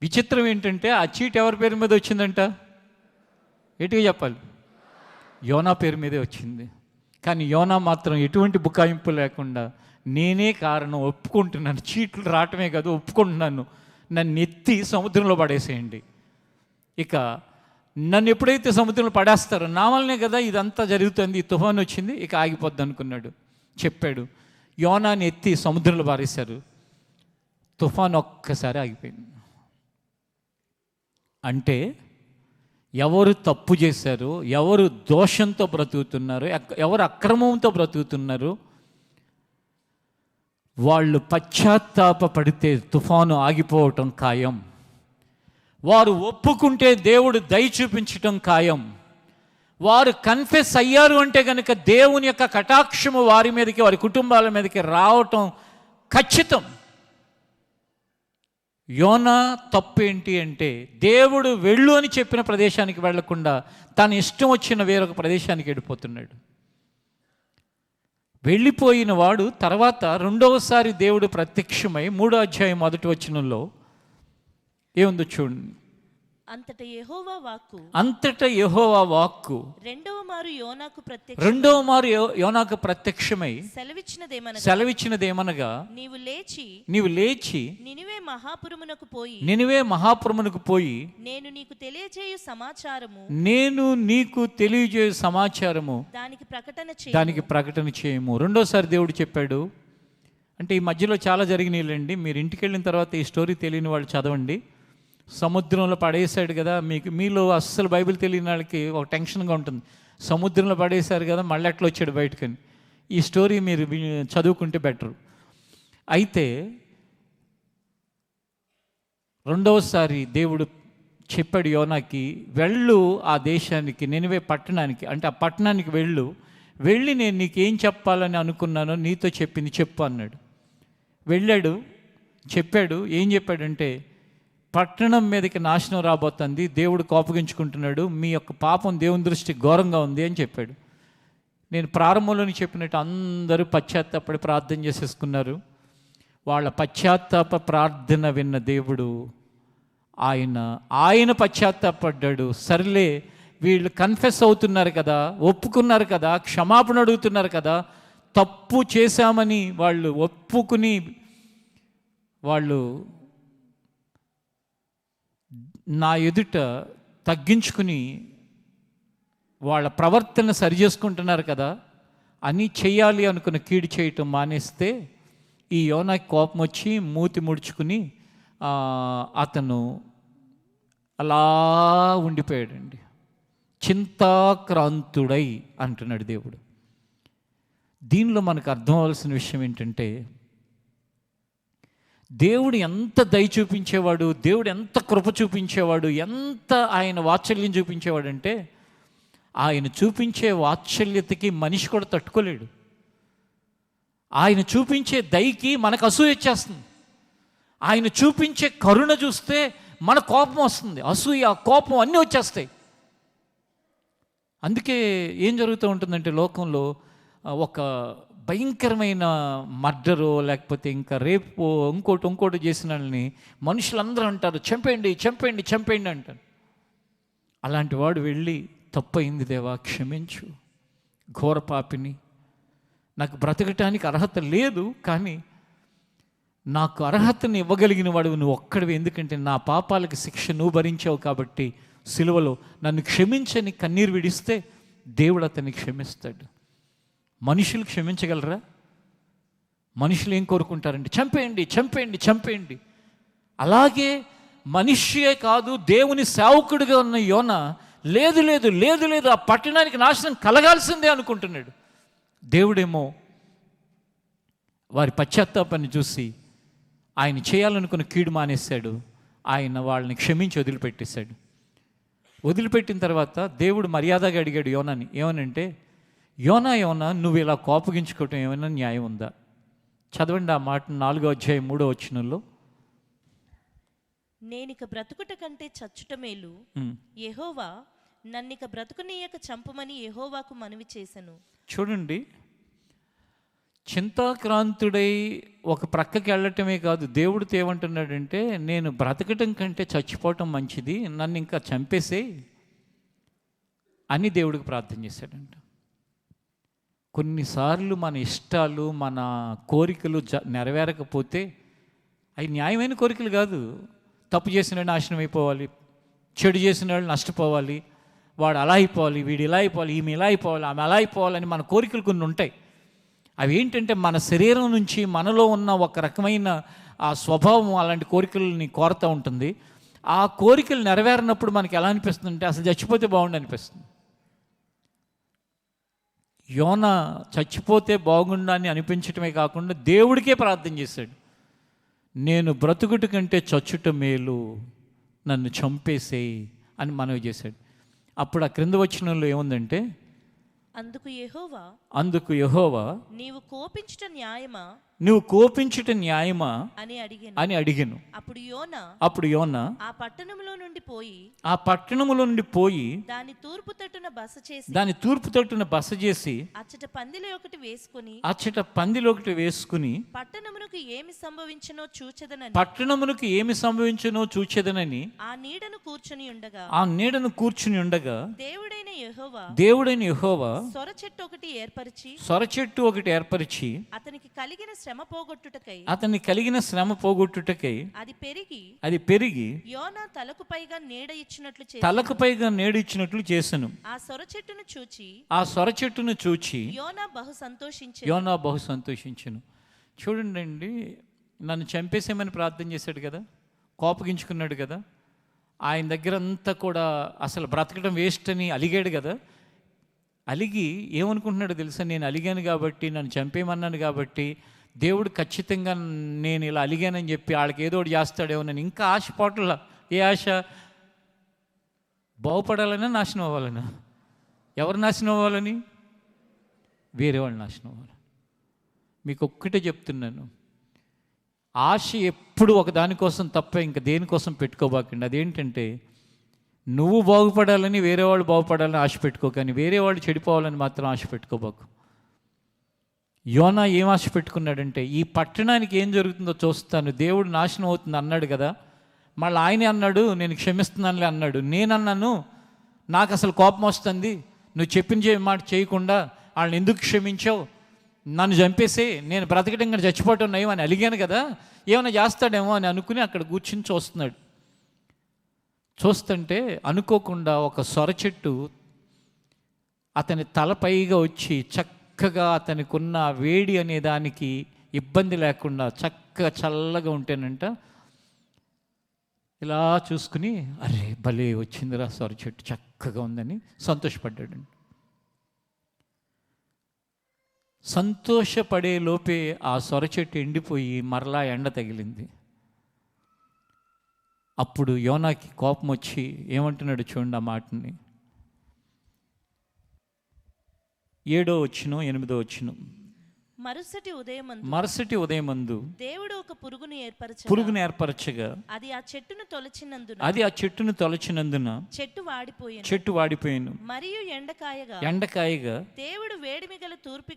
విచిత్రం ఏంటంటే ఆ చీట్ ఎవరి పేరు మీద వచ్చిందంట? ఎటుగా చెప్పాలి? యోనా పేరు మీదే వచ్చింది. కానీ యోనా మాత్రం ఎటువంటి బుకాయింపు లేకుండా నేనే కారణం, ఒప్పుకుంటున్నాను, చీట్లు రావటమే కాదు ఒప్పుకుంటున్నాను, నన్ను ఎత్తి సముద్రంలో పడేసేయండి, ఇక నన్ను ఎప్పుడైతే సముద్రంలో పడేస్తారో నా వల్లనే కదా ఇదంతా జరుగుతుంది, ఈ తుఫాను వచ్చింది, ఇక ఆగిపోద్ది అనుకున్నాడు. చెప్పాడు. యోనాని ఎత్తి సముద్రంలో పారేశారు. తుఫాను ఒక్కసారి ఆగిపోయింది. అంటే ఎవరు తప్పు చేశారు, ఎవరు దోషంతో బ్రతుకుతున్నారు, ఎవరు అక్రమంతో బ్రతుకుతున్నారు, వాళ్ళు పశ్చాత్తాప పడితే తుఫాను ఆగిపోవటం ఖాయం. వారు ఒప్పుకుంటే దేవుడు దయ చూపించటం ఖాయం. వారు కన్ఫెస్ అయ్యారు అంటే కనుక దేవుని యొక్క కటాక్షము వారి మీదకి, వారి కుటుంబాల మీదకి రావటం ఖచ్చితం. యోనా తప్పేంటి అంటే దేవుడు వెళ్ళు అని చెప్పిన ప్రదేశానికి వెళ్లకుండా తన ఇష్టం వచ్చిన వేరొక ప్రదేశానికి వెళ్ళిపోతున్నాడు. వెళ్ళిపోయిన వాడు తర్వాత రెండవసారి దేవుడు ప్రత్యక్షమై 3వ అధ్యాయం 1వ వచనంలో ఏముందో చూడండి. అంతటా యెహోవా వాక్కు రెండవ మారు యోనాకు ప్రత్యక్షమై సెలవిచ్చినదేమనగా నీవు లేచి నినివే మహాపురమునకు పోయి నేను నీకు తెలియజేయు సమాచారము దానికి ప్రకటన చేయము. రెండోసారి దేవుడు చెప్పాడు. అంటే ఈ మధ్యలో చాలా జరిగినాయిలేండి. మీరు ఇంటికి వెళ్ళిన తర్వాత ఈ స్టోరీ తెలియని వాళ్ళు చదవండి. సముద్రంలో పడేశాడు కదా, మీలో అస్సలు బైబిల్ తెలియని వాళ్ళకి ఒక టెన్షన్గా ఉంటుంది. సముద్రంలో పడేశారు కదా, మళ్ళీ ఎట్లా వచ్చాడు బయటకని. ఈ స్టోరీ మీరు చదువుకుంటే బెటర్. అయితే రెండవసారి దేవుడు చెప్పాడు యోనాకి, వెళ్ళు ఆ దేశానికి, నినివే పట్టణానికి, అంటే ఆ పట్టణానికి వెళ్ళి నేను నీకేం చెప్పాలని అనుకున్నానో నీతో చెప్పింది చెప్పు అన్నాడు. వెళ్ళాడు, చెప్పాడు. ఏం చెప్పాడంటే, పట్టణం మీదకి నాశనం రాబోతుంది, దేవుడు కోపగించుకుంటున్నాడు, మీ యొక్క పాపం దేవుని దృష్టికి ఘోరంగా ఉంది అని చెప్పాడు. నేను ప్రారంభంలోని చెప్పినట్టు అందరూ పశ్చాత్తాపడి ప్రార్థన చేసేసుకున్నారు. వాళ్ళ పశ్చాత్తాప ప్రార్థన విన్న దేవుడు ఆయన పశ్చాత్తాపడ్డాడు. సర్లే, వీళ్ళు కన్ఫెస్ అవుతున్నారు కదా, ఒప్పుకున్నారు కదా, క్షమాపణ అడుగుతున్నారు కదా, తప్పు చేశామని వాళ్ళు ఒప్పుకుని వాళ్ళు నా ఎదుట తగ్గించుకుని వాళ్ళ ప్రవర్తన సరి చేసుకుంటున్నారు కదా అని చెయ్యాలి అనుకున్న కీడు చేయటం మానేస్తే ఈ యోనాకి కోపం వచ్చి మూతి ముడుచుకుని అతను అలా ఉండిపోయాడండి. చింతాక్రాంతుడై అంటున్నాడు దేవుడు. దీనిలో మనకు అర్థం అవ్వాల్సిన విషయం ఏంటంటే, దేవుడు ఎంత దయ చూపించేవాడు, దేవుడు ఎంత కృప చూపించేవాడు, ఎంత ఆయన వాత్సల్యం చూపించేవాడు అంటే, ఆయన చూపించే వాత్సల్యతకి మనిషి కూడా తట్టుకోలేడు. ఆయన చూపించే దయకి మనకు అసూయ వచ్చేస్తుంది. ఆయన చూపించే కరుణ చూస్తే మన కోపం వస్తుంది, అసూయ, కోపం అన్నీ వచ్చేస్తాయి. అందుకే ఏం జరుగుతూ ఉంటుందంటే లోకంలో ఒక భయంకరమైన మర్డరో లేకపోతే ఇంకా రేపు ఇంకోటి చేసిన వాళ్ళని మనుషులందరూ అంటారు, చంపేయండి చంపేయండి చంపేయండి అంటారు. అలాంటి వాడు వెళ్ళి, తప్పయింది దేవా క్షమించు, ఘోర పాపిని, నాకు బ్రతకటానికి అర్హత లేదు, కానీ నాకు అర్హతని ఇవ్వగలిగిన వాడు నువ్వు ఒక్కడివి, ఎందుకంటే నా పాపాలకి శిక్ష నువ్వు భరించావు కాబట్టి సిలువలో నన్ను క్షమించని కన్నీరు విడిస్తే దేవుడు అతన్ని క్షమిస్తాడు. మనుషులు క్షమించగలరా? మనుషులు ఏం కోరుకుంటారంటే చంపేయండి చంపేయండి చంపేయండి. అలాగే మనిషియే కాదు, దేవుని సేవకుడిగా ఉన్న యోనా లేదు లేదు లేదు లేదు, ఆ పట్టణానికి నాశనం కలగాల్సిందే అనుకుంటున్నాడు. దేవుడేమో వారి పశ్చాత్తాపాన్ని చూసి ఆయన చేయాలనుకున్న కీడు మానేశాడు. ఆయన వాళ్ళని క్షమించి వదిలిపెట్టేశాడు. వదిలిపెట్టిన తర్వాత దేవుడు మర్యాదగా అడిగాడు యోనాని, ఏమనంటే, యోనా నువ్వు ఇలా కోపగించుకోవటం ఏమైనా న్యాయం ఉందా? చదవండి ఆ మాట 4వ అధ్యాయం 3వ వచనంలో. నేనిక బ్రతుకుట కంటే చచ్చుట మేలు, యెహోవా నన్నిక బ్రతుకునీయక చంపమని యెహోవాకు మనవి చేసెను. చూడండి, చింతాక్రాంతుడై ఒక ప్రక్కకి వెళ్ళటమే కాదు, దేవుడితో ఏమంటున్నాడంటే, నేను బ్రతకటం కంటే చచ్చిపోవటం మంచిది, నన్ను ఇంకా చంపేసే అని దేవుడికి ప్రార్థన చేశాడంట. కొన్నిసార్లు మన ఇష్టాలు, మన కోరికలు నెరవేరకపోతే అవి న్యాయమైన కోరికలు కాదు. తప్పు చేసిన నాశనం అయిపోవాలి, చెడు చేసిన వాళ్ళు నష్టపోవాలి, వాడు అలా అయిపోవాలి, వీడు ఇలా అయిపోవాలి, ఈమె ఇలా అయిపోవాలి, ఆమె అలా అయిపోవాలని మన కోరికలు కొన్ని ఉంటాయి. అవి ఏంటంటే మన శరీరం నుంచి మనలో ఉన్న ఒక రకమైన ఆ స్వభావం అలాంటి కోరికలని కోరుతూ ఉంటుంది. ఆ కోరికలు నెరవేరినప్పుడు మనకి ఎలా అనిపిస్తుంది అంటే అసలు చచ్చిపోతే బాగుండు అనిపిస్తుంది. యోనా చచ్చిపోతే బాగుండని అనిపించటమే కాకుండా దేవుడికే ప్రార్థన చేశాడు, నేను బ్రతుకుట కంటే చచ్చుట మేలు, నన్ను చంపేసేయి అని మనవి చేశాడు. అప్పుడు ఆ క్రింద వచనంలో ఏముందంటే, అందుకు యెహోవా నీవు కోపించుట న్యాయమా, నువ్వు కోపించుట న్యాయమా అని అడిగాను. అప్పుడు యోనా ఆ పట్టణములో నుండి పోయి దాని తూర్పు తట్టున బస చేసి అచ్చట పందిలి ఒకటి వేసుకుని పట్టణమునకు ఏమి సంభవించునో చూచెదనని ఆ నీడను కూర్చుని ఉండగా దేవుడైన యెహోవా సొర చెట్టు ఒకటి ఏర్పరిచి అతనికి కలిగిన శ్రమ పోగొట్టుటకై అది పెరిగి యోనా తలకు పైగా నీడ ఇచ్చినట్లు చేసెను. ఆ సొర చెట్టును చూచి యోనా బహు సంతోషించెను. చూడండి, నన్ను చంపేసేమని ప్రార్థన చేశాడు కదా, కోపగించుకున్నాడు కదా, ఆయన దగ్గర అంతా కూడా అసలు బ్రతకడం వేస్ట్ అని అలిగాడు కదా. అలిగి ఏమనుకుంటున్నాడు తెలుసా, నేను అలిగాను కాబట్టి, నన్ను చంపేయమన్నాను కాబట్టి దేవుడు ఖచ్చితంగా నేను ఇలా అలిగానని చెప్పి వాళ్ళకి ఏదో ఒకటి చేస్తాడేమో. నేను ఇంకా ఆశపడలా. ఏ ఆశ? బాగుపడాలన్నా నాశనం అవ్వాలన్నా? ఎవరు నాశనం అవ్వాలని? వేరే వాళ్ళు నాశనం అవ్వాలి. మీకు ఒక్కటే చెప్తున్నాను, ఆశ ఎప్పుడు ఒక దానికోసం తప్ప ఇంకా దేనికోసం పెట్టుకోబాకండి. అదేంటంటే, నువ్వు బాగుపడాలని, వేరే వాళ్ళు బాగుపడాలని ఆశ పెట్టుకో, కానీ వేరే వాళ్ళు చెడిపోవాలని మాత్రం ఆశ పెట్టుకోబాకు. యోనా ఏం ఆశ పెట్టుకున్నాడంటే, ఈ పట్టణానికి ఏం జరుగుతుందో చూస్తాను, దేవుడు నాశనం అవుతుంది అన్నాడు కదా, మళ్ళీ ఆయనే అన్నాడు నేను క్షమిస్తున్నానులే అన్నాడు. నేనన్నాను నాకు అసలు కోపం వస్తుంది, నువ్వు చెప్పిన మాట చేయకుండా వాళ్ళని ఎందుకు క్షమించావు, నన్ను చంపేసే, నేను బ్రతకడం కానీ చచ్చిపోవటం నయం అని అలిగాను కదా, ఏమైనా చేస్తాడేమో అని అనుకుని అక్కడ కూర్చుని చూస్తున్నాడు. చూస్తుంటే అనుకోకుండా ఒక సొర చెట్టు అతని తలపైగా వచ్చి చక్కగా అతనికి ఉన్న వేడి అనే దానికి ఇబ్బంది లేకుండా చక్కగా చల్లగా ఉంటేనంట ఇలా చూసుకుని, అరే భలే వచ్చిందిరా సొర చెట్టు, చక్కగా ఉందని సంతోషపడ్డాడు. సంతోషపడే లోపే ఆ సొర చెట్టు ఎండిపోయి మరలా ఎండ తగిలింది. అప్పుడు యోనాకి కోపం వచ్చి ఏమంటున్నాడు చూడండి ఆ మాటని. 7వ వచనం 8వ వచనం. మరుసటి ఉదయమందు దేవుడు ఒక పురుగును ఏర్పరచగా అది ఆ చెట్టును తొలచినందున చెట్టు వాడిపోయాను. మరియు ఎండకాయగా దేవుడు వేడిమి గల తూర్పు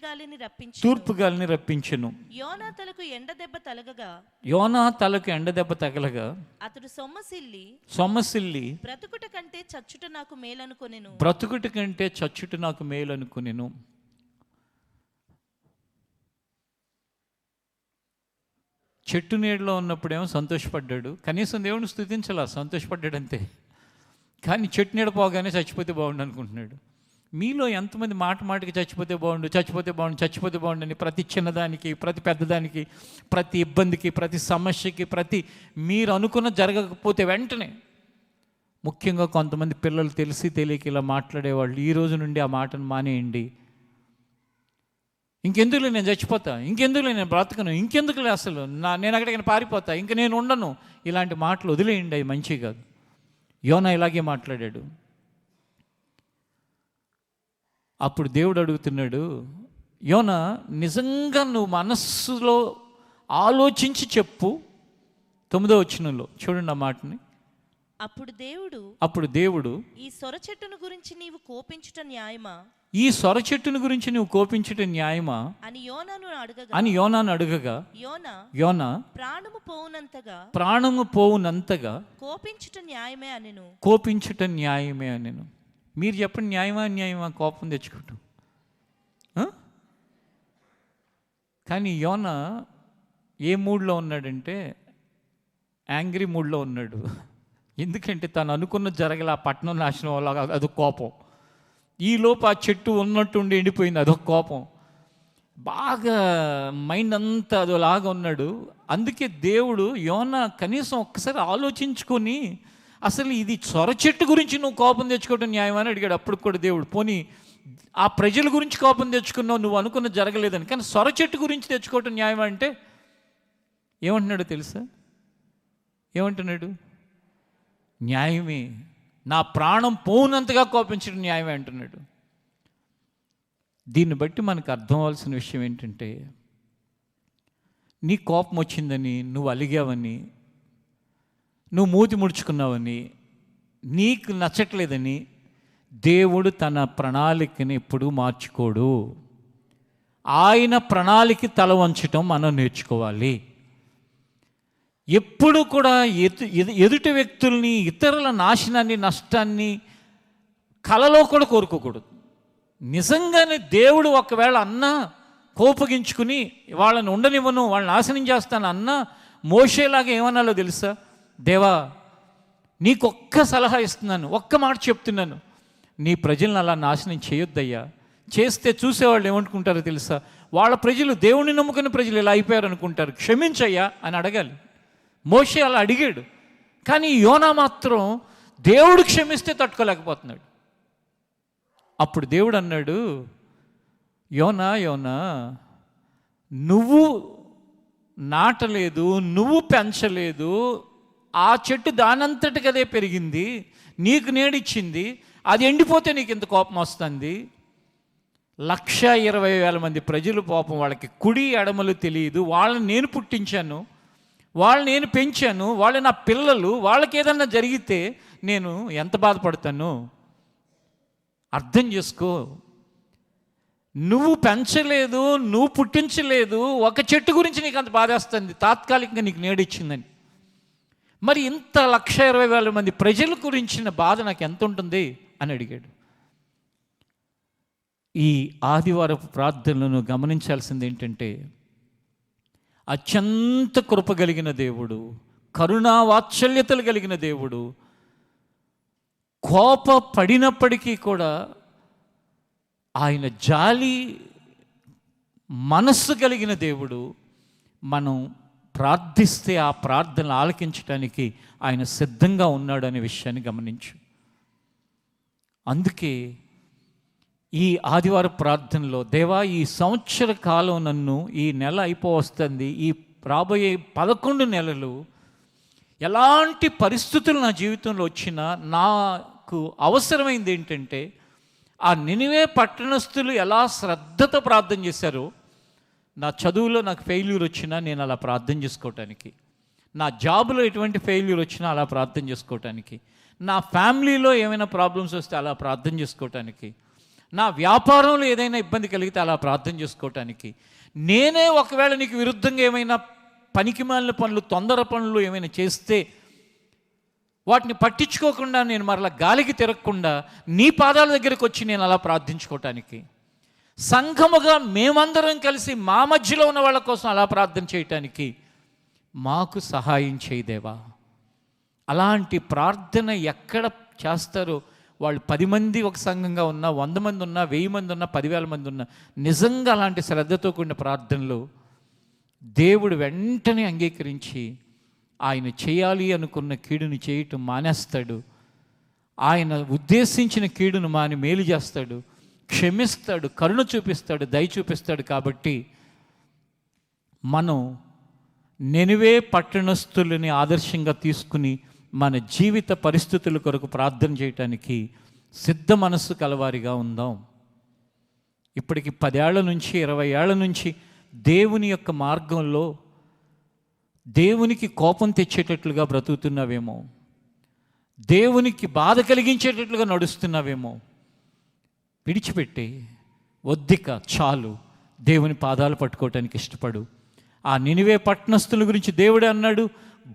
గాలిని రప్పించెను. యోనా తలకు ఎండ దెబ్బ తగలగా అతడు సొమ్మసిల్లి బ్రతుకుట కంటే చచ్చుట నాకు మేలనుకొనెను. చెట్టు నీడలో ఉన్నప్పుడేమో సంతోషపడ్డాడు, కనీసం దేవుని స్తుతించాల, సంతోషపడ్డాడు అంతే. కానీ చెట్టు నీడ పోగానే చచ్చిపోతే బాగుండు అనుకుంటున్నాడు. మీలో ఎంతమంది మాటకి చచ్చిపోతే బాగుండు అని ప్రతి చిన్నదానికి, ప్రతి పెద్దదానికి, ప్రతి ఇబ్బందికి, ప్రతి సమస్యకి, ప్రతి మీరు అనుకున్న జరగకపోతే వెంటనే, ముఖ్యంగా కొంతమంది పిల్లలు తెలిసి తెలియక ఇలా మాట్లాడేవాళ్ళు, ఈ రోజు నుండి ఆ మాటను మానేయండి. ఇంకెందుకులే నేను చచ్చిపోతా, ఇంకెందుకులే నేను బ్రతకను, ఇంకెందుకులే అసలు నేను అక్కడికైనా పారిపోతా, ఇంక నేను ఉండను, ఇలాంటి మాటలు వదిలేయండి, అవి మంచివి కాదు. యోనా ఇలాగే మాట్లాడాడు. అప్పుడు దేవుడు అడుగుతున్నాడు, యోనా నిజంగా నువ్వు మనస్సులో ఆలోచించి చెప్పు. 9వ వచనంలో చూడండి ఆ మాటని. అప్పుడు దేవుడు ఈ సొర చెట్టును గురించి నీవు కోపించుట న్యాయమా అని యోనాను అడగగా యోనా ప్రాణము పోవునంతగా కోపించుట న్యాయమే అనెను. మీరు చెప్పండి, న్యాయమా కోపం తెచ్చుకుంటాం? కానీ యోనా ఏ మూడ్లో ఉన్నాడంటే యాంగ్రీ మూడ్లో ఉన్నాడు. ఎందుకంటే తను అనుకున్న జరగల ఆ పట్టణం నాశనం వల్ల అదొక కోపం. ఈలోపు ఆ చెట్టు ఉన్నట్టుండి ఎండిపోయింది, అదొక కోపం. బాగా మైండ్ అంతా అదోలాగా ఉన్నాడు. అందుకే దేవుడు యోనా కనీసం ఒక్కసారి ఆలోచించుకొని, అసలు ఇది సొర చెట్టు గురించి నువ్వు కోపం తెచ్చుకోవడం న్యాయమని అడిగాడు. అప్పుడు కూడా దేవుడు, పోనీ ఆ ప్రజల గురించి కోపం తెచ్చుకున్నావు, నువ్వు అనుకున్న జరగలేదని, కానీ సొర చెట్టు గురించి తెచ్చుకోవటం న్యాయం అంటే ఏమంటున్నాడు తెలుసా? ఏమంటున్నాడు? న్యాయమే, నా ప్రాణం పోనంతగా కోపించడం న్యాయమే అంటున్నాడు. దీన్ని బట్టి మనకు అర్థం అవ్వాల్సిన విషయం ఏంటంటే, నీ కోపం వచ్చిందని, నువ్వు అలిగావని, నువ్వు మూతి ముడుచుకున్నావని, నీకు నచ్చట్లేదని దేవుడు తన ప్రణాళికని ఎప్పుడూ మార్చుకోడు. ఆయన ప్రణాళిక తల వంచటం మనం నేర్చుకోవాలి. ఎప్పుడు కూడా ఎదుటి వ్యక్తుల్ని, ఇతరుల నాశనాన్ని, నష్టాన్ని కలలో కూడా కోరుకోకూడదు. నిజంగానే దేవుడు ఒకవేళ అన్నా కోపగించుకుని వాళ్ళని ఉండనివ్వను, వాళ్ళని నాశనం చేస్తాను అన్నా, మోషేలాగా ఏమన్నాలో తెలుసా? దేవా, నీకొక్క సలహా ఇస్తున్నాను, ఒక్క మాట చెప్తున్నాను, నీ ప్రజలను అలా నాశనం చేయొద్దయ్యా. చేస్తే చూసేవాళ్ళు ఏమనుకుంటారో తెలుసా? వాళ్ళ ప్రజలు, దేవుని నమ్ముకున్న ప్రజలు ఇలా అయిపోయారు అనుకుంటారు, క్షమించయ్యా అని అడగాలి. మోషే అలా అడిగాడు. కానీ యోనా మాత్రం దేవుడు క్షమిస్తే తట్టుకోలేకపోతున్నాడు. అప్పుడు దేవుడు అన్నాడు, యోనా యోనా, నువ్వు నాటలేదు, నువ్వు పెంచలేదు, ఆ చెట్టు దానంతటికి అదే పెరిగింది, నీకు నీడిచ్చింది, అది ఎండిపోతే నీకు ఇంత కోపం వస్తుంది. 120,000 మంది ప్రజలు, పాపం వాళ్ళకి కుడి ఎడమలు తెలియదు, వాళ్ళని నేను పుట్టించాను, వాళ్ళని నేను పెంచాను, వాళ్ళు నా పిల్లలు, వాళ్ళకి ఏదన్నా జరిగితే నేను ఎంత బాధపడతాను అర్థం చేసుకో. నువ్వు పెంచలేదు, నువ్వు పుట్టించలేదు, ఒక చెట్టు గురించి నీకు అంత బాధేస్తుంది, తాత్కాలికంగా నీకు నీడిచ్చిందని. మరి ఇంత 120,000 మంది ప్రజల గురించిన బాధ నాకు ఎంత ఉంటుంది అని అడిగాడు. ఈ ఆదివారపు ప్రార్థనలను గమనించాల్సింది ఏంటంటే, అత్యంత కృప కలిగిన దేవుడు, కరుణా వాత్సల్యతలు కలిగిన దేవుడు, కోప పడినప్పటికీ కూడా ఆయన జాలి మనస్సు కలిగిన దేవుడు. మనం ప్రార్థిస్తే ఆ ప్రార్థనలు ఆలకించడానికి ఆయన సిద్ధంగా ఉన్నాడు అనే విషయాన్ని గమనించు. అందుకే ఈ ఆదివార ప్రార్థనలో, దేవా, ఈ సంవత్సర కాలం నన్ను, ఈ నెల అయిపోవస్తుంది, ఈ రాబోయే 11 నెలలు ఎలాంటి పరిస్థితులు నా జీవితంలో వచ్చినా నాకు అవసరమైంది ఏంటంటే, ఆ నినివే పట్టణస్థులు ఎలా శ్రద్ధతో ప్రార్థన చేశారో, నా చదువులో నాకు ఫెయిల్యూర్ వచ్చినా నేను అలా ప్రార్థన చేసుకోవటానికి, నా జాబులో ఎటువంటి ఫెయిల్యూర్ వచ్చినా అలా ప్రార్థన చేసుకోవటానికి, నా ఫ్యామిలీలో ఏమైనా ప్రాబ్లమ్స్ వస్తే అలా ప్రార్థన చేసుకోవటానికి, నా వ్యాపారంలో ఏదైనా ఇబ్బంది కలిగితే అలా ప్రార్థన చేసుకోవటానికి, నేనే ఒకవేళ నీకు విరుద్ధంగా ఏమైనా పనికిమాలిన పనులు, తొందర పనులు ఏమైనా చేస్తే వాటిని పట్టించుకోకుండా నేను మరలా గాలికి తిరగకుండా నీ పాదాల దగ్గరికి వచ్చి నేను అలా ప్రార్థించుకోవటానికి, సంఘముగా మేమందరం కలిసి మా మధ్యలో ఉన్న వాళ్ళ కోసం అలా ప్రార్థన చేయటానికి మాకు సహాయం చేయదేవా. అలాంటి ప్రార్థన ఎక్కడ చేస్తారో వాళ్ళు 10 మంది ఒక సంఘంగా ఉన్నా, 100 మంది ఉన్నా, 1000 మంది ఉన్నా, 10,000 మంది ఉన్నా, నిజంగా అలాంటి శ్రద్ధతో కూడిన ప్రార్థనలు దేవుడు వెంటనే అంగీకరించి ఆయన చేయాలి అనుకున్న కీడుని చేయటం మానేస్తాడు. ఆయన ఉద్దేశించిన కీడును మాని మేలు చేస్తాడు, క్షమిస్తాడు, కరుణ చూపిస్తాడు, దయ చూపిస్తాడు. కాబట్టి మనం నినివే పట్టణస్థులని ఆదర్శంగా తీసుకుని మన జీవిత పరిస్థితుల కొరకు ప్రార్థన చేయటానికి సిద్ధ మనస్సు కలవారిగా ఉందాం. ఇప్పటికి 10 ఏళ్ల నుంచి 20 ఏళ్ల నుంచి దేవుని యొక్క మార్గంలో దేవునికి కోపం తెచ్చేటట్లుగా బ్రతుకుతున్నావేమో, దేవునికి బాధ కలిగించేటట్లుగా నడుస్తున్నావేమో. విడిచిపెట్టి వద్దిక చాలు, దేవుని పాదాలు పట్టుకోవటానికి ఇష్టపడు. ఆ నినివే పట్టణస్థుల గురించి దేవుడే అన్నాడు,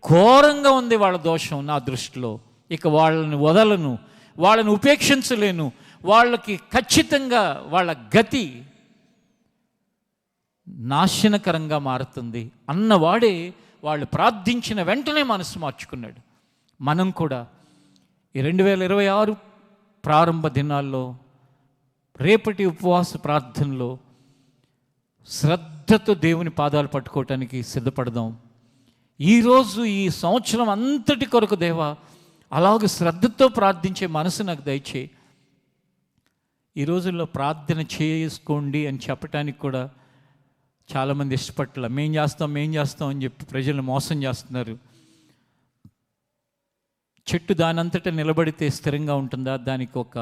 ఘోరంగా ఉంది వాళ్ళ దోషం నా దృష్టిలో, ఇక వాళ్ళని వదలను, వాళ్ళని ఉపేక్షించలేను, వాళ్ళకి ఖచ్చితంగా వాళ్ళ గతి నాశనకరంగా మారుతుంది అన్నవాడే వాళ్ళు ప్రార్థించిన వెంటనే మనసు మార్చుకున్నాడు. మనం కూడా ఈ 2026 ప్రారంభ దినాల్లో రేపటి ఉపవాస ప్రార్థనలో శ్రద్ధతో దేవుని పాదాలు పట్టుకోవటానికి సిద్ధపడదాం. ఈరోజు ఈ సంవత్సరం అంతటి కొరకు దేవా అలాగే శ్రద్ధతో ప్రార్థించే మనసు నాకు దయచేయి. ఈ రోజుల్లో ప్రార్థన చేసుకోండి అని చెప్పడానికి కూడా చాలామంది ఇష్టపట్ల మేం చేస్తాం అని చెప్పి ప్రజలను మోసం చేస్తున్నారు. చెట్టు దానంతటా నిలబడితే స్థిరంగా ఉంటుందా? దానికి ఒక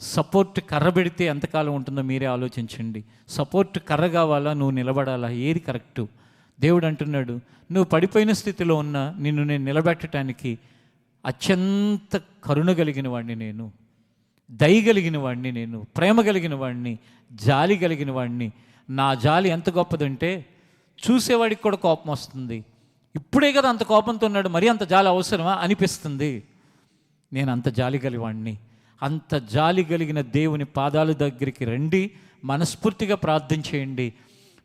సపోర్ట్ కర్ర పెడితే ఎంతకాలం ఉంటుందో మీరే ఆలోచించండి. సపోర్ట్ కర్ర కావాలా, నువ్వు నిలబడాలా? ఏది కరెక్టు? దేవుడు అంటున్నాడు, నువ్వు పడిపోయిన స్థితిలో ఉన్నా నిన్ను నేను నిలబెట్టడానికి అత్యంత కరుణ కలిగిన వాడిని నేను, దయ కలిగిన వాడిని నేను, ప్రేమ కలిగిన వాడిని, జాలి కలిగిన వాడిని. నా జాలి ఎంత గొప్పదంటే చూసేవాడికి కూడా కోపం వస్తుంది. ఇప్పుడే కదా అంత కోపంతో ఉన్నాడు, మరీ అంత జాలి అవసరమా అనిపిస్తుంది. నేను అంత జాలి కలిగివాడిని. అంత జాలి కలిగిన దేవుని పాదాల దగ్గరికి రండి, మనస్ఫూర్తిగా ప్రార్థన చేయండి.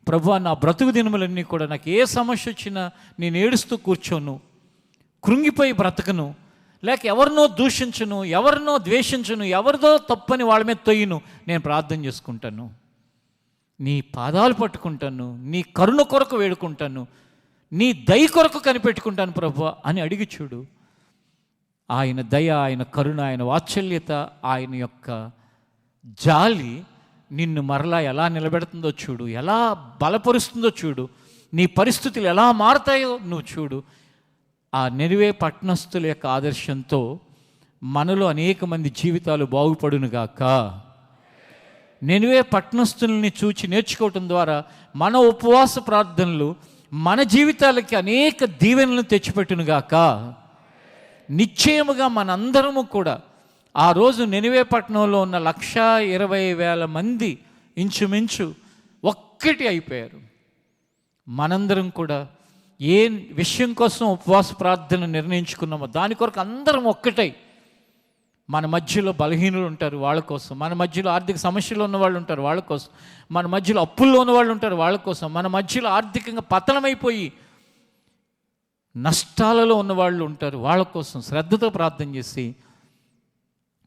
ప్రభువా, నా బ్రతుకు దినములన్నీ కూడా నాకు ఏ సమస్య వచ్చినా నేను ఏడుస్తూ కూర్చోను, కృంగిపోయి బ్రతకను, లేక ఎవరినో దూషించను, ఎవరినో ద్వేషించను, ఎవరిదో తప్పని వాళ్ళ మీద తొయ్యను. నేను ప్రార్థన చేసుకుంటాను, నీ పాదాలు పట్టుకుంటాను, నీ కరుణ కొరకు వేడుకుంటాను, నీ దయ కొరకు కనిపెట్టుకుంటాను ప్రభువా అని అడిగి చూడు. ఆయన దయ, ఆయన కరుణ, ఆయన వాత్సల్యత, ఆయన యొక్క జాలి నిన్ను మరలా ఎలా నిలబెడుతుందో చూడు, ఎలా బలపరుస్తుందో చూడు, నీ పరిస్థితులు ఎలా మారుతాయో నువ్వు చూడు. ఆ నినివే పట్టణస్థుల యొక్క ఆదర్శంతో మనలో అనేక మంది జీవితాలు బాగుపడునుగాక. నినివే పట్టణస్థుల్ని చూచి నేర్చుకోవటం ద్వారా మన ఉపవాస ప్రార్థనలు మన జీవితాలకి అనేక దీవెనలను తెచ్చిపెట్టునుగాక. నిశ్చయముగా మనందరము కూడా ఆ రోజు నినివే పట్టణంలో ఉన్న 120,000 మంది ఇంచుమించు ఒక్కటి అయిపోయారు. మనందరం కూడా ఏ విషయం కోసం ఉపవాస ప్రార్థన నిర్ణయించుకున్నామో దాని కొరకు అందరం ఒక్కటై, మన మధ్యలో బలహీనులు ఉంటారు వాళ్ళ కోసం, మన మధ్యలో ఆర్థిక సమస్యలు ఉన్నవాళ్ళు ఉంటారు వాళ్ళ కోసం, మన మధ్యలో అప్పుల్లో ఉన్నవాళ్ళు ఉంటారు వాళ్ళ కోసం, మన మధ్యలో ఆర్థికంగా పతనమైపోయి నష్టాలలో ఉన్నవాళ్ళు ఉంటారు వాళ్ళ కోసం శ్రద్ధతో ప్రార్థన చేసి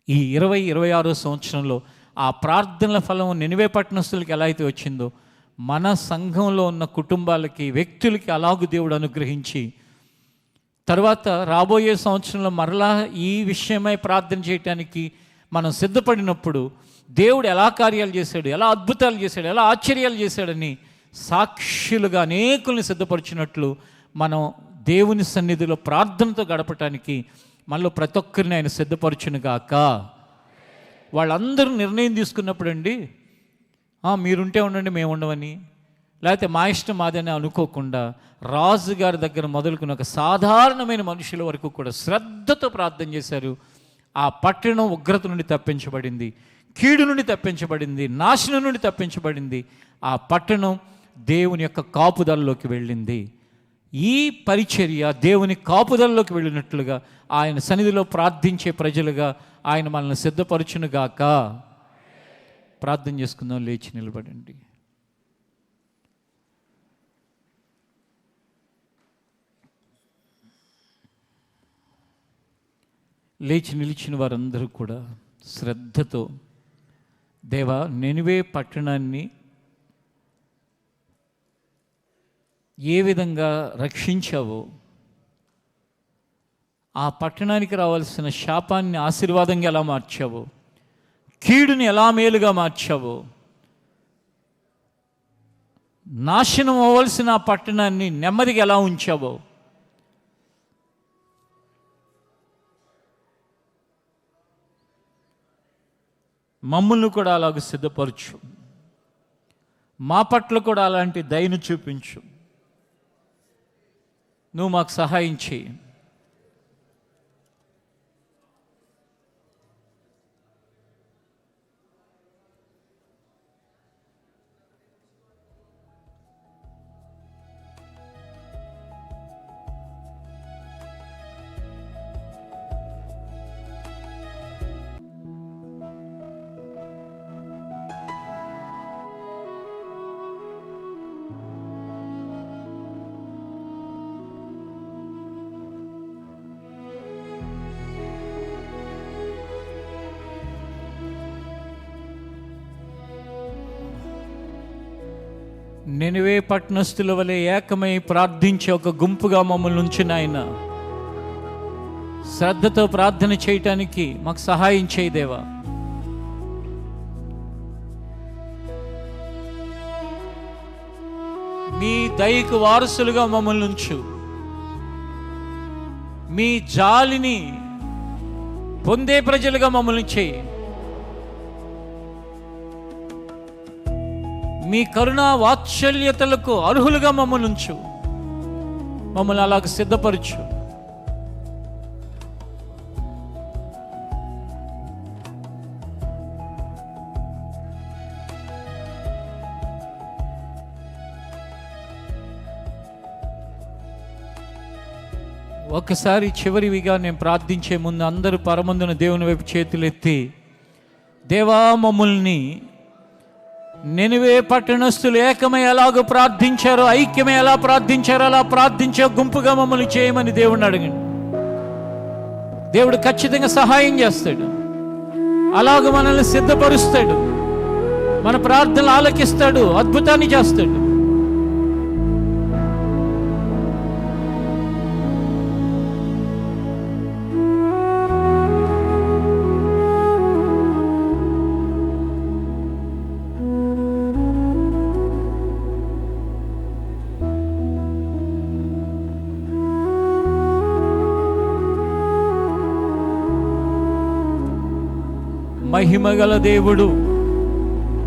ఈ 2026 సంవత్సరంలో ఆ ప్రార్థనల ఫలం నినివే పట్టణస్థులకి ఎలా అయితే వచ్చిందో మన సంఘంలో ఉన్న కుటుంబాలకి, వ్యక్తులకి అలాగూ దేవుడు అనుగ్రహించి తర్వాత రాబోయే సంవత్సరంలో మరలా ఈ విషయమై ప్రార్థన చేయటానికి మనం సిద్ధపడినప్పుడు దేవుడు ఎలా కార్యాలు చేశాడు, ఎలా అద్భుతాలు చేశాడు, ఎలా ఆశ్చర్యాలు చేశాడని సాక్షులుగా అనేకుల్ని సిద్ధపరిచినట్లు మనం దేవుని సన్నిధిలో ప్రార్థనతో గడపటానికి మనలో ప్రతి ఒక్కరిని ఆయన సిద్ధపరచునుగాక. వాళ్ళందరూ నిర్ణయం తీసుకున్నప్పుడు అండి, మీరుంటే ఉండండి మేము ఉండవని, లేకపోతే మా ఇష్టం మాదని అనుకోకుండా రాజుగారి దగ్గర మొదలుకున్న ఒక సాధారణమైన మనుషుల వరకు కూడా శ్రద్ధతో ప్రార్థన చేశారు. ఆ పట్టణం ఉగ్రత నుండి తప్పించబడింది, కీడు నుండి తప్పించబడింది, నాశనం నుండి తప్పించబడింది. ఆ పట్టణం దేవుని యొక్క కాపుదలలోకి వెళ్ళింది. ఈ పరిచర్య దేవుని కాపుదలలోకి వెళ్ళినట్లుగా ఆయన సన్నిధిలో ప్రార్థించే ప్రజలుగా ఆయన మనల్ని సిద్ధపరచునుగాక. ప్రార్థన చేసుకుందాం. లేచి నిలబడండి. లేచి నిలిచిన వారందరూ కూడా శ్రద్ధతో, దేవా, నినివే పట్టణాన్ని ఏ విధంగా రక్షించావో, ఆ పట్టణానికి రావాల్సిన శాపాన్ని ఆశీర్వాదంగా ఎలా మార్చావో, కీడుని ఎలా మేలుగా మార్చావో, నాశనం అవ్వాల్సిన ఆ పట్టణాన్ని నెమ్మదిగా ఎలా ఉంచావో, మమ్మల్ని కూడా అలాగ సిద్ధపరచు. మా పట్ల కూడా అలాంటి దయను చూపించు. నువ్వు మాకు సహాయం చేయి. నినివే పట్టణస్థుల వలె ఏకమై ప్రార్థించే ఒక గుంపుగా మమ్మల్ని ఉంచిన ఆయన శ్రద్ధతో ప్రార్థన చేయటానికి మాకు సహాయం చేయి దేవా. మీ దయకు వారసులుగా మమ్మల్ని ఉంచు. మీ జాలిని పొందే ప్రజలుగా మమ్మల్ని చేయి. మీ కరుణా వాత్సల్యతలకు అర్హులుగా మమ్మల్ని ఉంచు. మమ్మల్ని అలాగ సిద్ధపరచు. ఒకసారి చివరివిగా నేను ప్రార్థించే ముందు అందరూ పరమందున దేవుని వైపు చేతులెత్తి, దేవా మమ్మల్ని నినివే పట్టణస్థులు ఏకమై ఎలాగో ప్రార్థించారో, ఐక్యమై ఎలా ప్రార్థించారో అలా ప్రార్థించే గుంపుగా మమ్మల్ని చేయమని దేవుడిని అడగండి. దేవుడు ఖచ్చితంగా సహాయం చేస్తాడు. అలాగ మనల్ని సిద్ధపరుస్తాడు. మన ప్రార్థనలు ఆలకిస్తాడు. అద్భుతాన్ని చేస్తాడు. మహిమగల దేవుడు,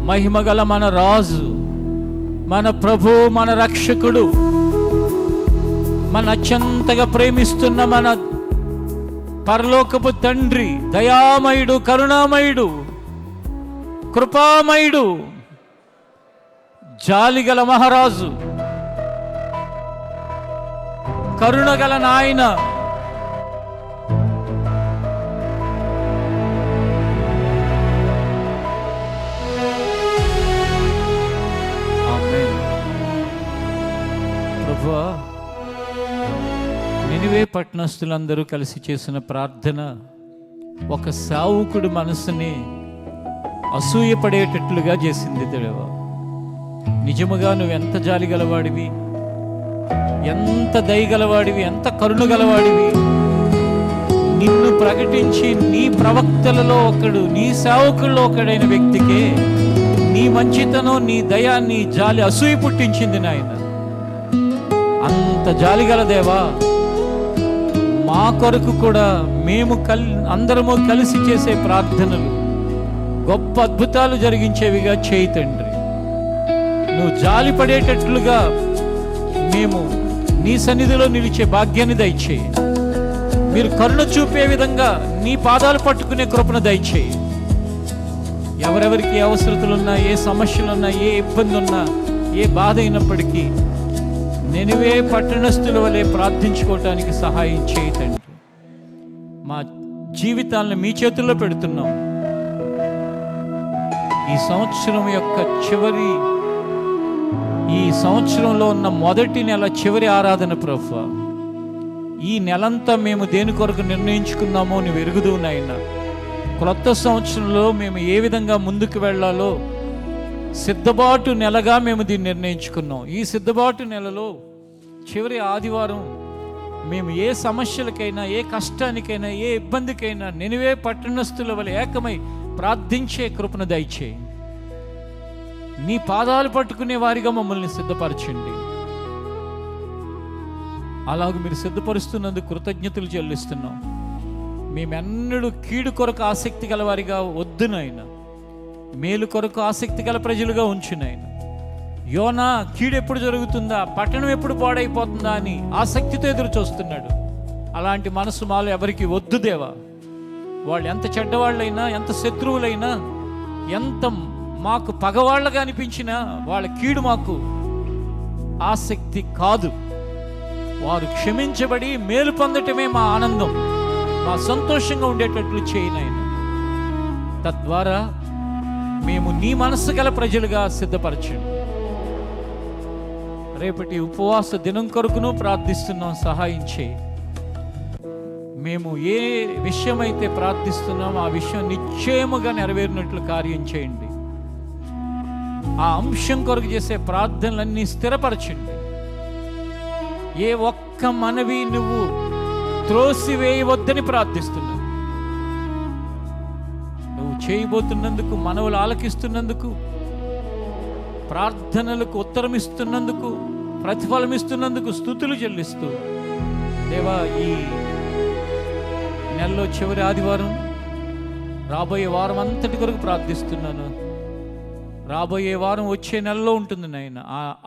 మహిమగల మన రాజు, మన ప్రభు, మన రక్షకుడు, మన అత్యంతగా ప్రేమిస్తున్న మన పరలోకపు తండ్రి, దయామయుడు, కరుణామయుడు, కృపామయుడు, జాలిగల మహారాజు, కరుణగల నాయన, నినివే పట్టణస్థులందరూ కలిసి చేసిన ప్రార్థన ఒక సావుకుడు మనసుని అసూయపడేటట్లుగా చేసింది దేవా. నిజముగా నువ్వు ఎంత జాలి గలవాడివి, ఎంత దయగలవాడివి, ఎంత కరుణ గలవాడివి. నిన్ను ప్రకటించి నీ ప్రవక్తలలో ఒకడు, నీ సేవకుల్లో ఒకడైన వ్యక్తికే నీ మంచితనం, నీ దయ, నీ జాలి అసూయ పుట్టించింది నాయన. అంత జాలిగల దేవా, మా కొరకు కూడా మేము అందరము కలిసి చేసే ప్రార్థనలు గొప్ప అద్భుతాలు జరిగించేవిగా చేయి తండ్రి. నువ్వు జాలి పడేటట్లుగా మేము నీ సన్నిధిలో నిలిచే భాగ్యాన్ని దయచేయి. మీరు కరుణ చూపే విధంగా నీ పాదాలు పట్టుకునే కృపను దయచేయి. ఎవరెవరికి ఏ అవసరతలున్నా, ఏ సమస్యలున్నా, ఏ ఇబ్బంది ఉన్నా, ఏ బాధ అయినప్పటికీ నినివే పట్టణస్థుల వలె ప్రార్థించుకోవటానికి సహాయం చేయి తండ్రి. మా జీవితాలను మీ చేతుల్లో పెడుతున్నాం. ఈ సంవత్సరం యొక్క ఈ సంవత్సరంలో ఉన్న మొదటి నెల చివరి ఆరాధన ప్రభువా. ఈ నెలంతా మేము దేని కొరకు నిర్ణయించుకున్నామో నువ్వు ఎరుగుదువు నాయనా. క్రొత్త సంవత్సరంలో మేము ఏ విధంగా ముందుకు వెళ్ళాలో సిద్ధబాటు నెలగా మేము దీన్ని నిర్ణయించుకున్నాం. ఈ సిద్ధబాటు నెలలో చివరి ఆదివారం మేము ఏ సమస్యలకైనా, ఏ కష్టానికైనా, ఏ ఇబ్బందికైనా నినివే పట్టణస్థుల వలె ఏకమై ప్రార్థించే కృపను దయచేయి. నీ పాదాలు పట్టుకునే వారిగా మమ్మల్ని సిద్ధపరచండి. అలాగ మీరు సిద్ధపరుస్తున్నందుకు కృతజ్ఞతలు చెల్లిస్తున్నాం. మేమెన్నడూ కీడు కొరకు ఆసక్తి గలవారిగా వద్దు నాయనా, మేలు కొరకు ఆసక్తి గల ప్రజలుగా ఉంచు నాయనా. యోనా కీడు ఎప్పుడు జరుగుతుందా, పట్టణం ఎప్పుడు పాడైపోతుందా అని ఆసక్తితో ఎదురు చూస్తున్నాడు. అలాంటి మనసు మాలో ఎవరికి వద్దు దేవా. వాళ్ళు ఎంత చెడ్డవాళ్ళైనా, ఎంత శత్రువులైనా, ఎంత మాకు పగవాళ్ళగా అనిపించినా వాళ్ళ కీడు మాకు ఆసక్తి కాదు. వారు క్షమించబడి మేలు పొందటమే మా ఆనందం, మా సంతోషంగా ఉండేటట్లు చేయనాయన. తద్వారా మేము నీ మనసు గల ప్రజలుగా సిద్ధపరచండి. రేపటి ఉపవాస దినం కొరకును ప్రార్థిస్తున్నాం, సహాయం చేయి. మేము ఏ విషయమైతే ప్రార్థిస్తున్నామో ఆ విషయం నిశ్చయముగా నెరవేరినట్లు కార్యం చేయండి. ఆ అంశం కొరకు చేసే ప్రార్థనలన్నీ స్థిరపరచండి. ఏ ఒక్క మనవి నువ్వు త్రోసివేయవద్దని ప్రార్థిస్తున్నావు. నువ్వు చేయబోతున్నందుకు, మనవులు ఆలకిస్తున్నందుకు, ప్రార్థనలకు ఉత్తరం ఇస్తున్నందుకు, ప్రతిఫలం ఇస్తున్నందుకు స్తుతులు చెల్లిస్తూ, దేవా, ఈ నెలలో చివరి ఆదివారం, రాబోయే వారం అంతటి కొరకు ప్రార్థిస్తున్నాను. రాబోయే వారం వచ్చే నెలలో ఉంటుంది నాయన.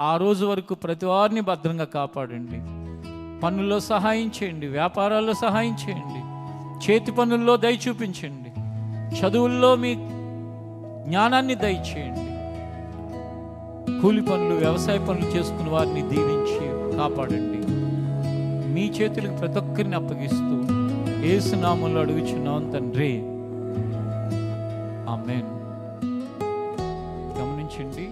ఆ రోజు వరకు ప్రతి వారిని భద్రంగా కాపాడండి. పనుల్లో సహాయం చేయండి, వ్యాపారాల్లో సహాయం చేయండి, చేతి పనుల్లో దయ చూపించండి, చదువుల్లో మీ జ్ఞానాన్ని దయచేయండి. కూలి పనులు, వ్యవసాయ పనులు చేసుకున్న వారిని దీవించి కాపాడండి. మీ చేతులకు ప్రతి ఒక్కరిని అప్పగిస్తూ యేసు నామములో అడుగుచున్నాం తండ్రి, ఆమేన్. గమనించండి,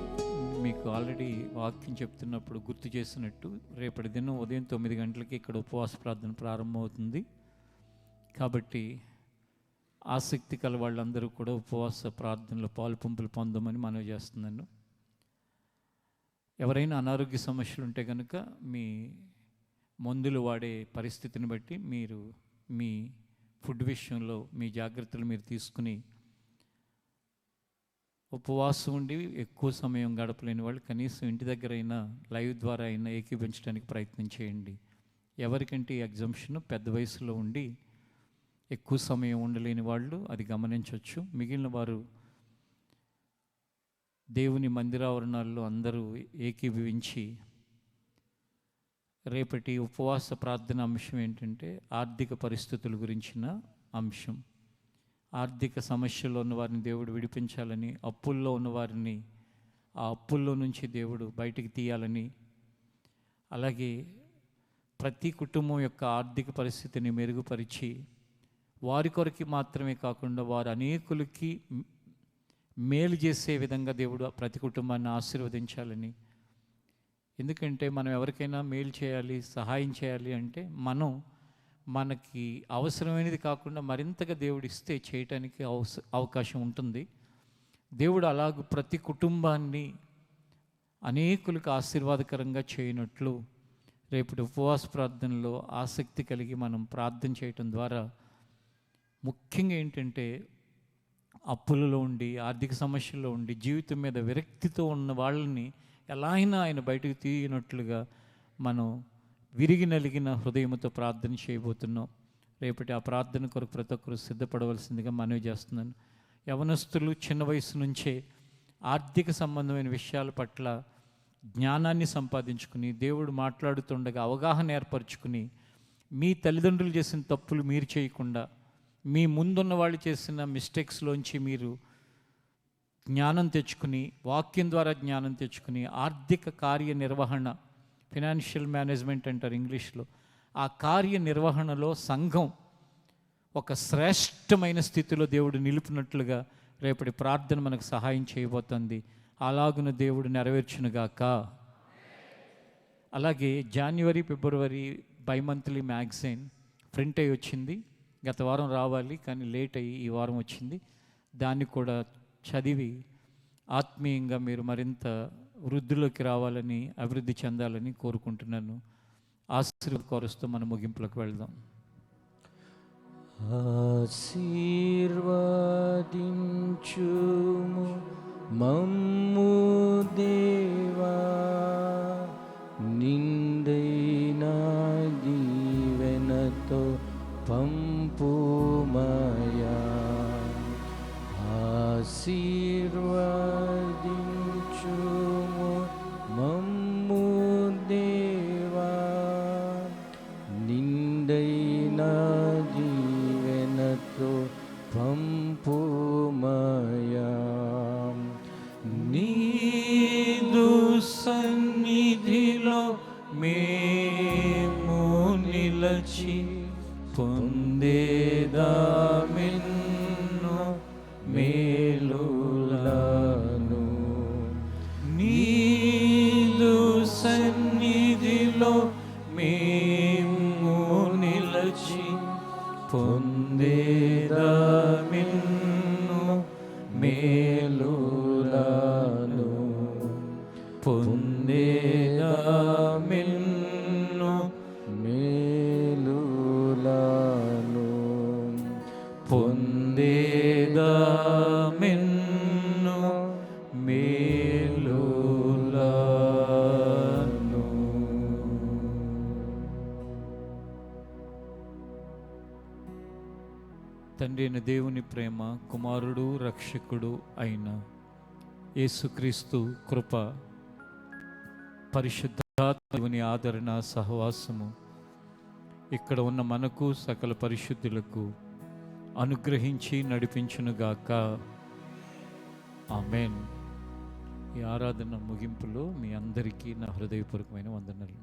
మీకు ఆల్రెడీ వాక్యం చెప్తున్నప్పుడు గుర్తు చేసినట్టు రేపటి దినం ఉదయం 9 గంటలకి ఇక్కడ ఉపవాస ప్రార్థన ప్రారంభమవుతుంది. కాబట్టి ఆసక్తి కల వాళ్ళందరూ కూడా ఉపవాస ప్రార్థనలో పాలుపంపులు పొందమని మనవి చేస్తున్నాను. ఎవరైనా అనారోగ్య సమస్యలు ఉంటే కనుక మీ మందులు వాడే పరిస్థితిని బట్టి మీరు మీ ఫుడ్ విషయంలో మీ జాగ్రత్తలు మీరు తీసుకుని, ఉపవాసం ఉండి ఎక్కువ సమయం గడపలేని వాళ్ళు కనీసం ఇంటి దగ్గర అయినా లైవ్ ద్వారా అయినా ఏకీపించడానికి ప్రయత్నం చేయండి. ఎవరికంటే ఎగ్జంప్షన్ పెద్ద వయసులో ఉండి ఎక్కువ సమయం ఉండలేని వాళ్ళు అది గమనించవచ్చు. మిగిలిన వారు దేవుని మందిరావరణాల్లో అందరూ ఏకీభవించి, రేపటి ఉపవాస ప్రార్థన అంశం ఏంటంటే ఆర్థిక పరిస్థితుల గురించిన అంశం. ఆర్థిక సమస్యల్లో ఉన్న వారిని దేవుడు విడిపించాలని, అప్పుల్లో ఉన్న వారిని ఆ అప్పుల్లో నుంచి దేవుడు బయటికి తీయాలని, అలాగే ప్రతి కుటుంబం యొక్క ఆర్థిక పరిస్థితిని మెరుగుపరిచి వారి కొరకు మాత్రమే కాకుండా వారు అనేకులకి మేలు చేసే విధంగా దేవుడు ప్రతి కుటుంబాన్ని ఆశీర్వదించాలని. ఎందుకంటే మనం ఎవరికైనా మేలు చేయాలి, సహాయం చేయాలి అంటే మనకి అవసరమైనది కాకుండా మరింతగా దేవుడు ఇస్తే చేయటానికి అవకాశం ఉంటుంది. దేవుడు అలాగ ప్రతి కుటుంబాన్ని అనేకులకు ఆశీర్వాదకరంగా చేయనట్లు రేపటి ఉపవాస ప్రార్థనలో ఆసక్తి కలిగి మనం ప్రార్థన చేయటం ద్వారా, ముఖ్యంగా ఏంటంటే అప్పులలో ఉండి, ఆర్థిక సమస్యల్లో ఉండి, జీవితం మీద విరక్తితో ఉన్న వాళ్ళని ఎలా అయినా ఆయన బయటకు తీయనట్లుగా మనం విరిగి నలిగిన హృదయంతో ప్రార్థన చేయబోతున్నాం. రేపటి ఆ ప్రార్థన కొరకు ప్రతి ఒక్కరు సిద్ధపడవలసిందిగా మనవి చేస్తున్నాను. యవనస్తులు చిన్న వయసు నుంచే ఆర్థిక సంబంధమైన విషయాల పట్ల జ్ఞానాన్ని సంపాదించుకుని, దేవుడు మాట్లాడుతుండగా అవగాహన ఏర్పరచుకుని, మీ తల్లిదండ్రులు చేసిన తప్పులు మీరు చేయకుండా, మీ ముందున్న వాళ్ళు చేసిన మిస్టేక్స్లోంచి మీరు జ్ఞానం తెచ్చుకుని, వాక్యం ద్వారా జ్ఞానం తెచ్చుకుని, ఆర్థిక కార్యనిర్వహణ, ఫినాన్షియల్ మేనేజ్మెంట్ అంటారు ఇంగ్లీష్లో, ఆ కార్యనిర్వహణలో సంఘం ఒక శ్రేష్టమైన స్థితిలో దేవుడు నిలుపునట్లుగా రేపటి ప్రార్థన మనకు సహాయం చేయబోతుంది. అలాగున దేవుడు నెరవేర్చునుగాక. అలాగే జనవరి, ఫిబ్రవరి బైమంత్లీ మ్యాగజైన్ ప్రింట్ అయ్యి వచ్చింది. గత వారం రావాలి కానీ లేట్ అయ్యి ఈ వారం వచ్చింది. దాన్ని కూడా చదివి ఆత్మీయంగా మీరు మరింత వృద్ధిలోకి రావాలని, అభివృద్ధి చెందాలని కోరుకుంటున్నాను. ఆశీర్వాదం కోరుస్తూ మన ముగింపులకు వెళ్దాం. ఆశీర్వదించుము మమ్ము దేవా, నిందైన దీవెనతో పంపుమయా. ఆశీర్వదించుము మమ్ము దేవా, నిందైన దీవెనతో పంపుమయా. నీదు సన్నిధిలో మేము నిలచి పొందేదామెన్నో మేలులను. నీదు సన్నిధిలో మేము నిలచి పొందేదామెన్నో మేలులను. పొందేదా మిన్ను మేలులను పొందేదా మిన్ను మేలులను. తండ్రి అయిన దేవుని ప్రేమ, కుమారుడు రక్షకుడు అయిన యేసుక్రీస్తు కృప, పరిశుద్ధాత్మని ఆదరణ, సహవాసము ఇక్కడ ఉన్న మనకు సకల పరిశుద్ధులకు అనుగ్రహించి నడిపించునుగాక. ఆమేన్. ఈ ఆరాధన ముగింపులో మీ అందరికీ నా హృదయపూర్వకమైన వందనాలు.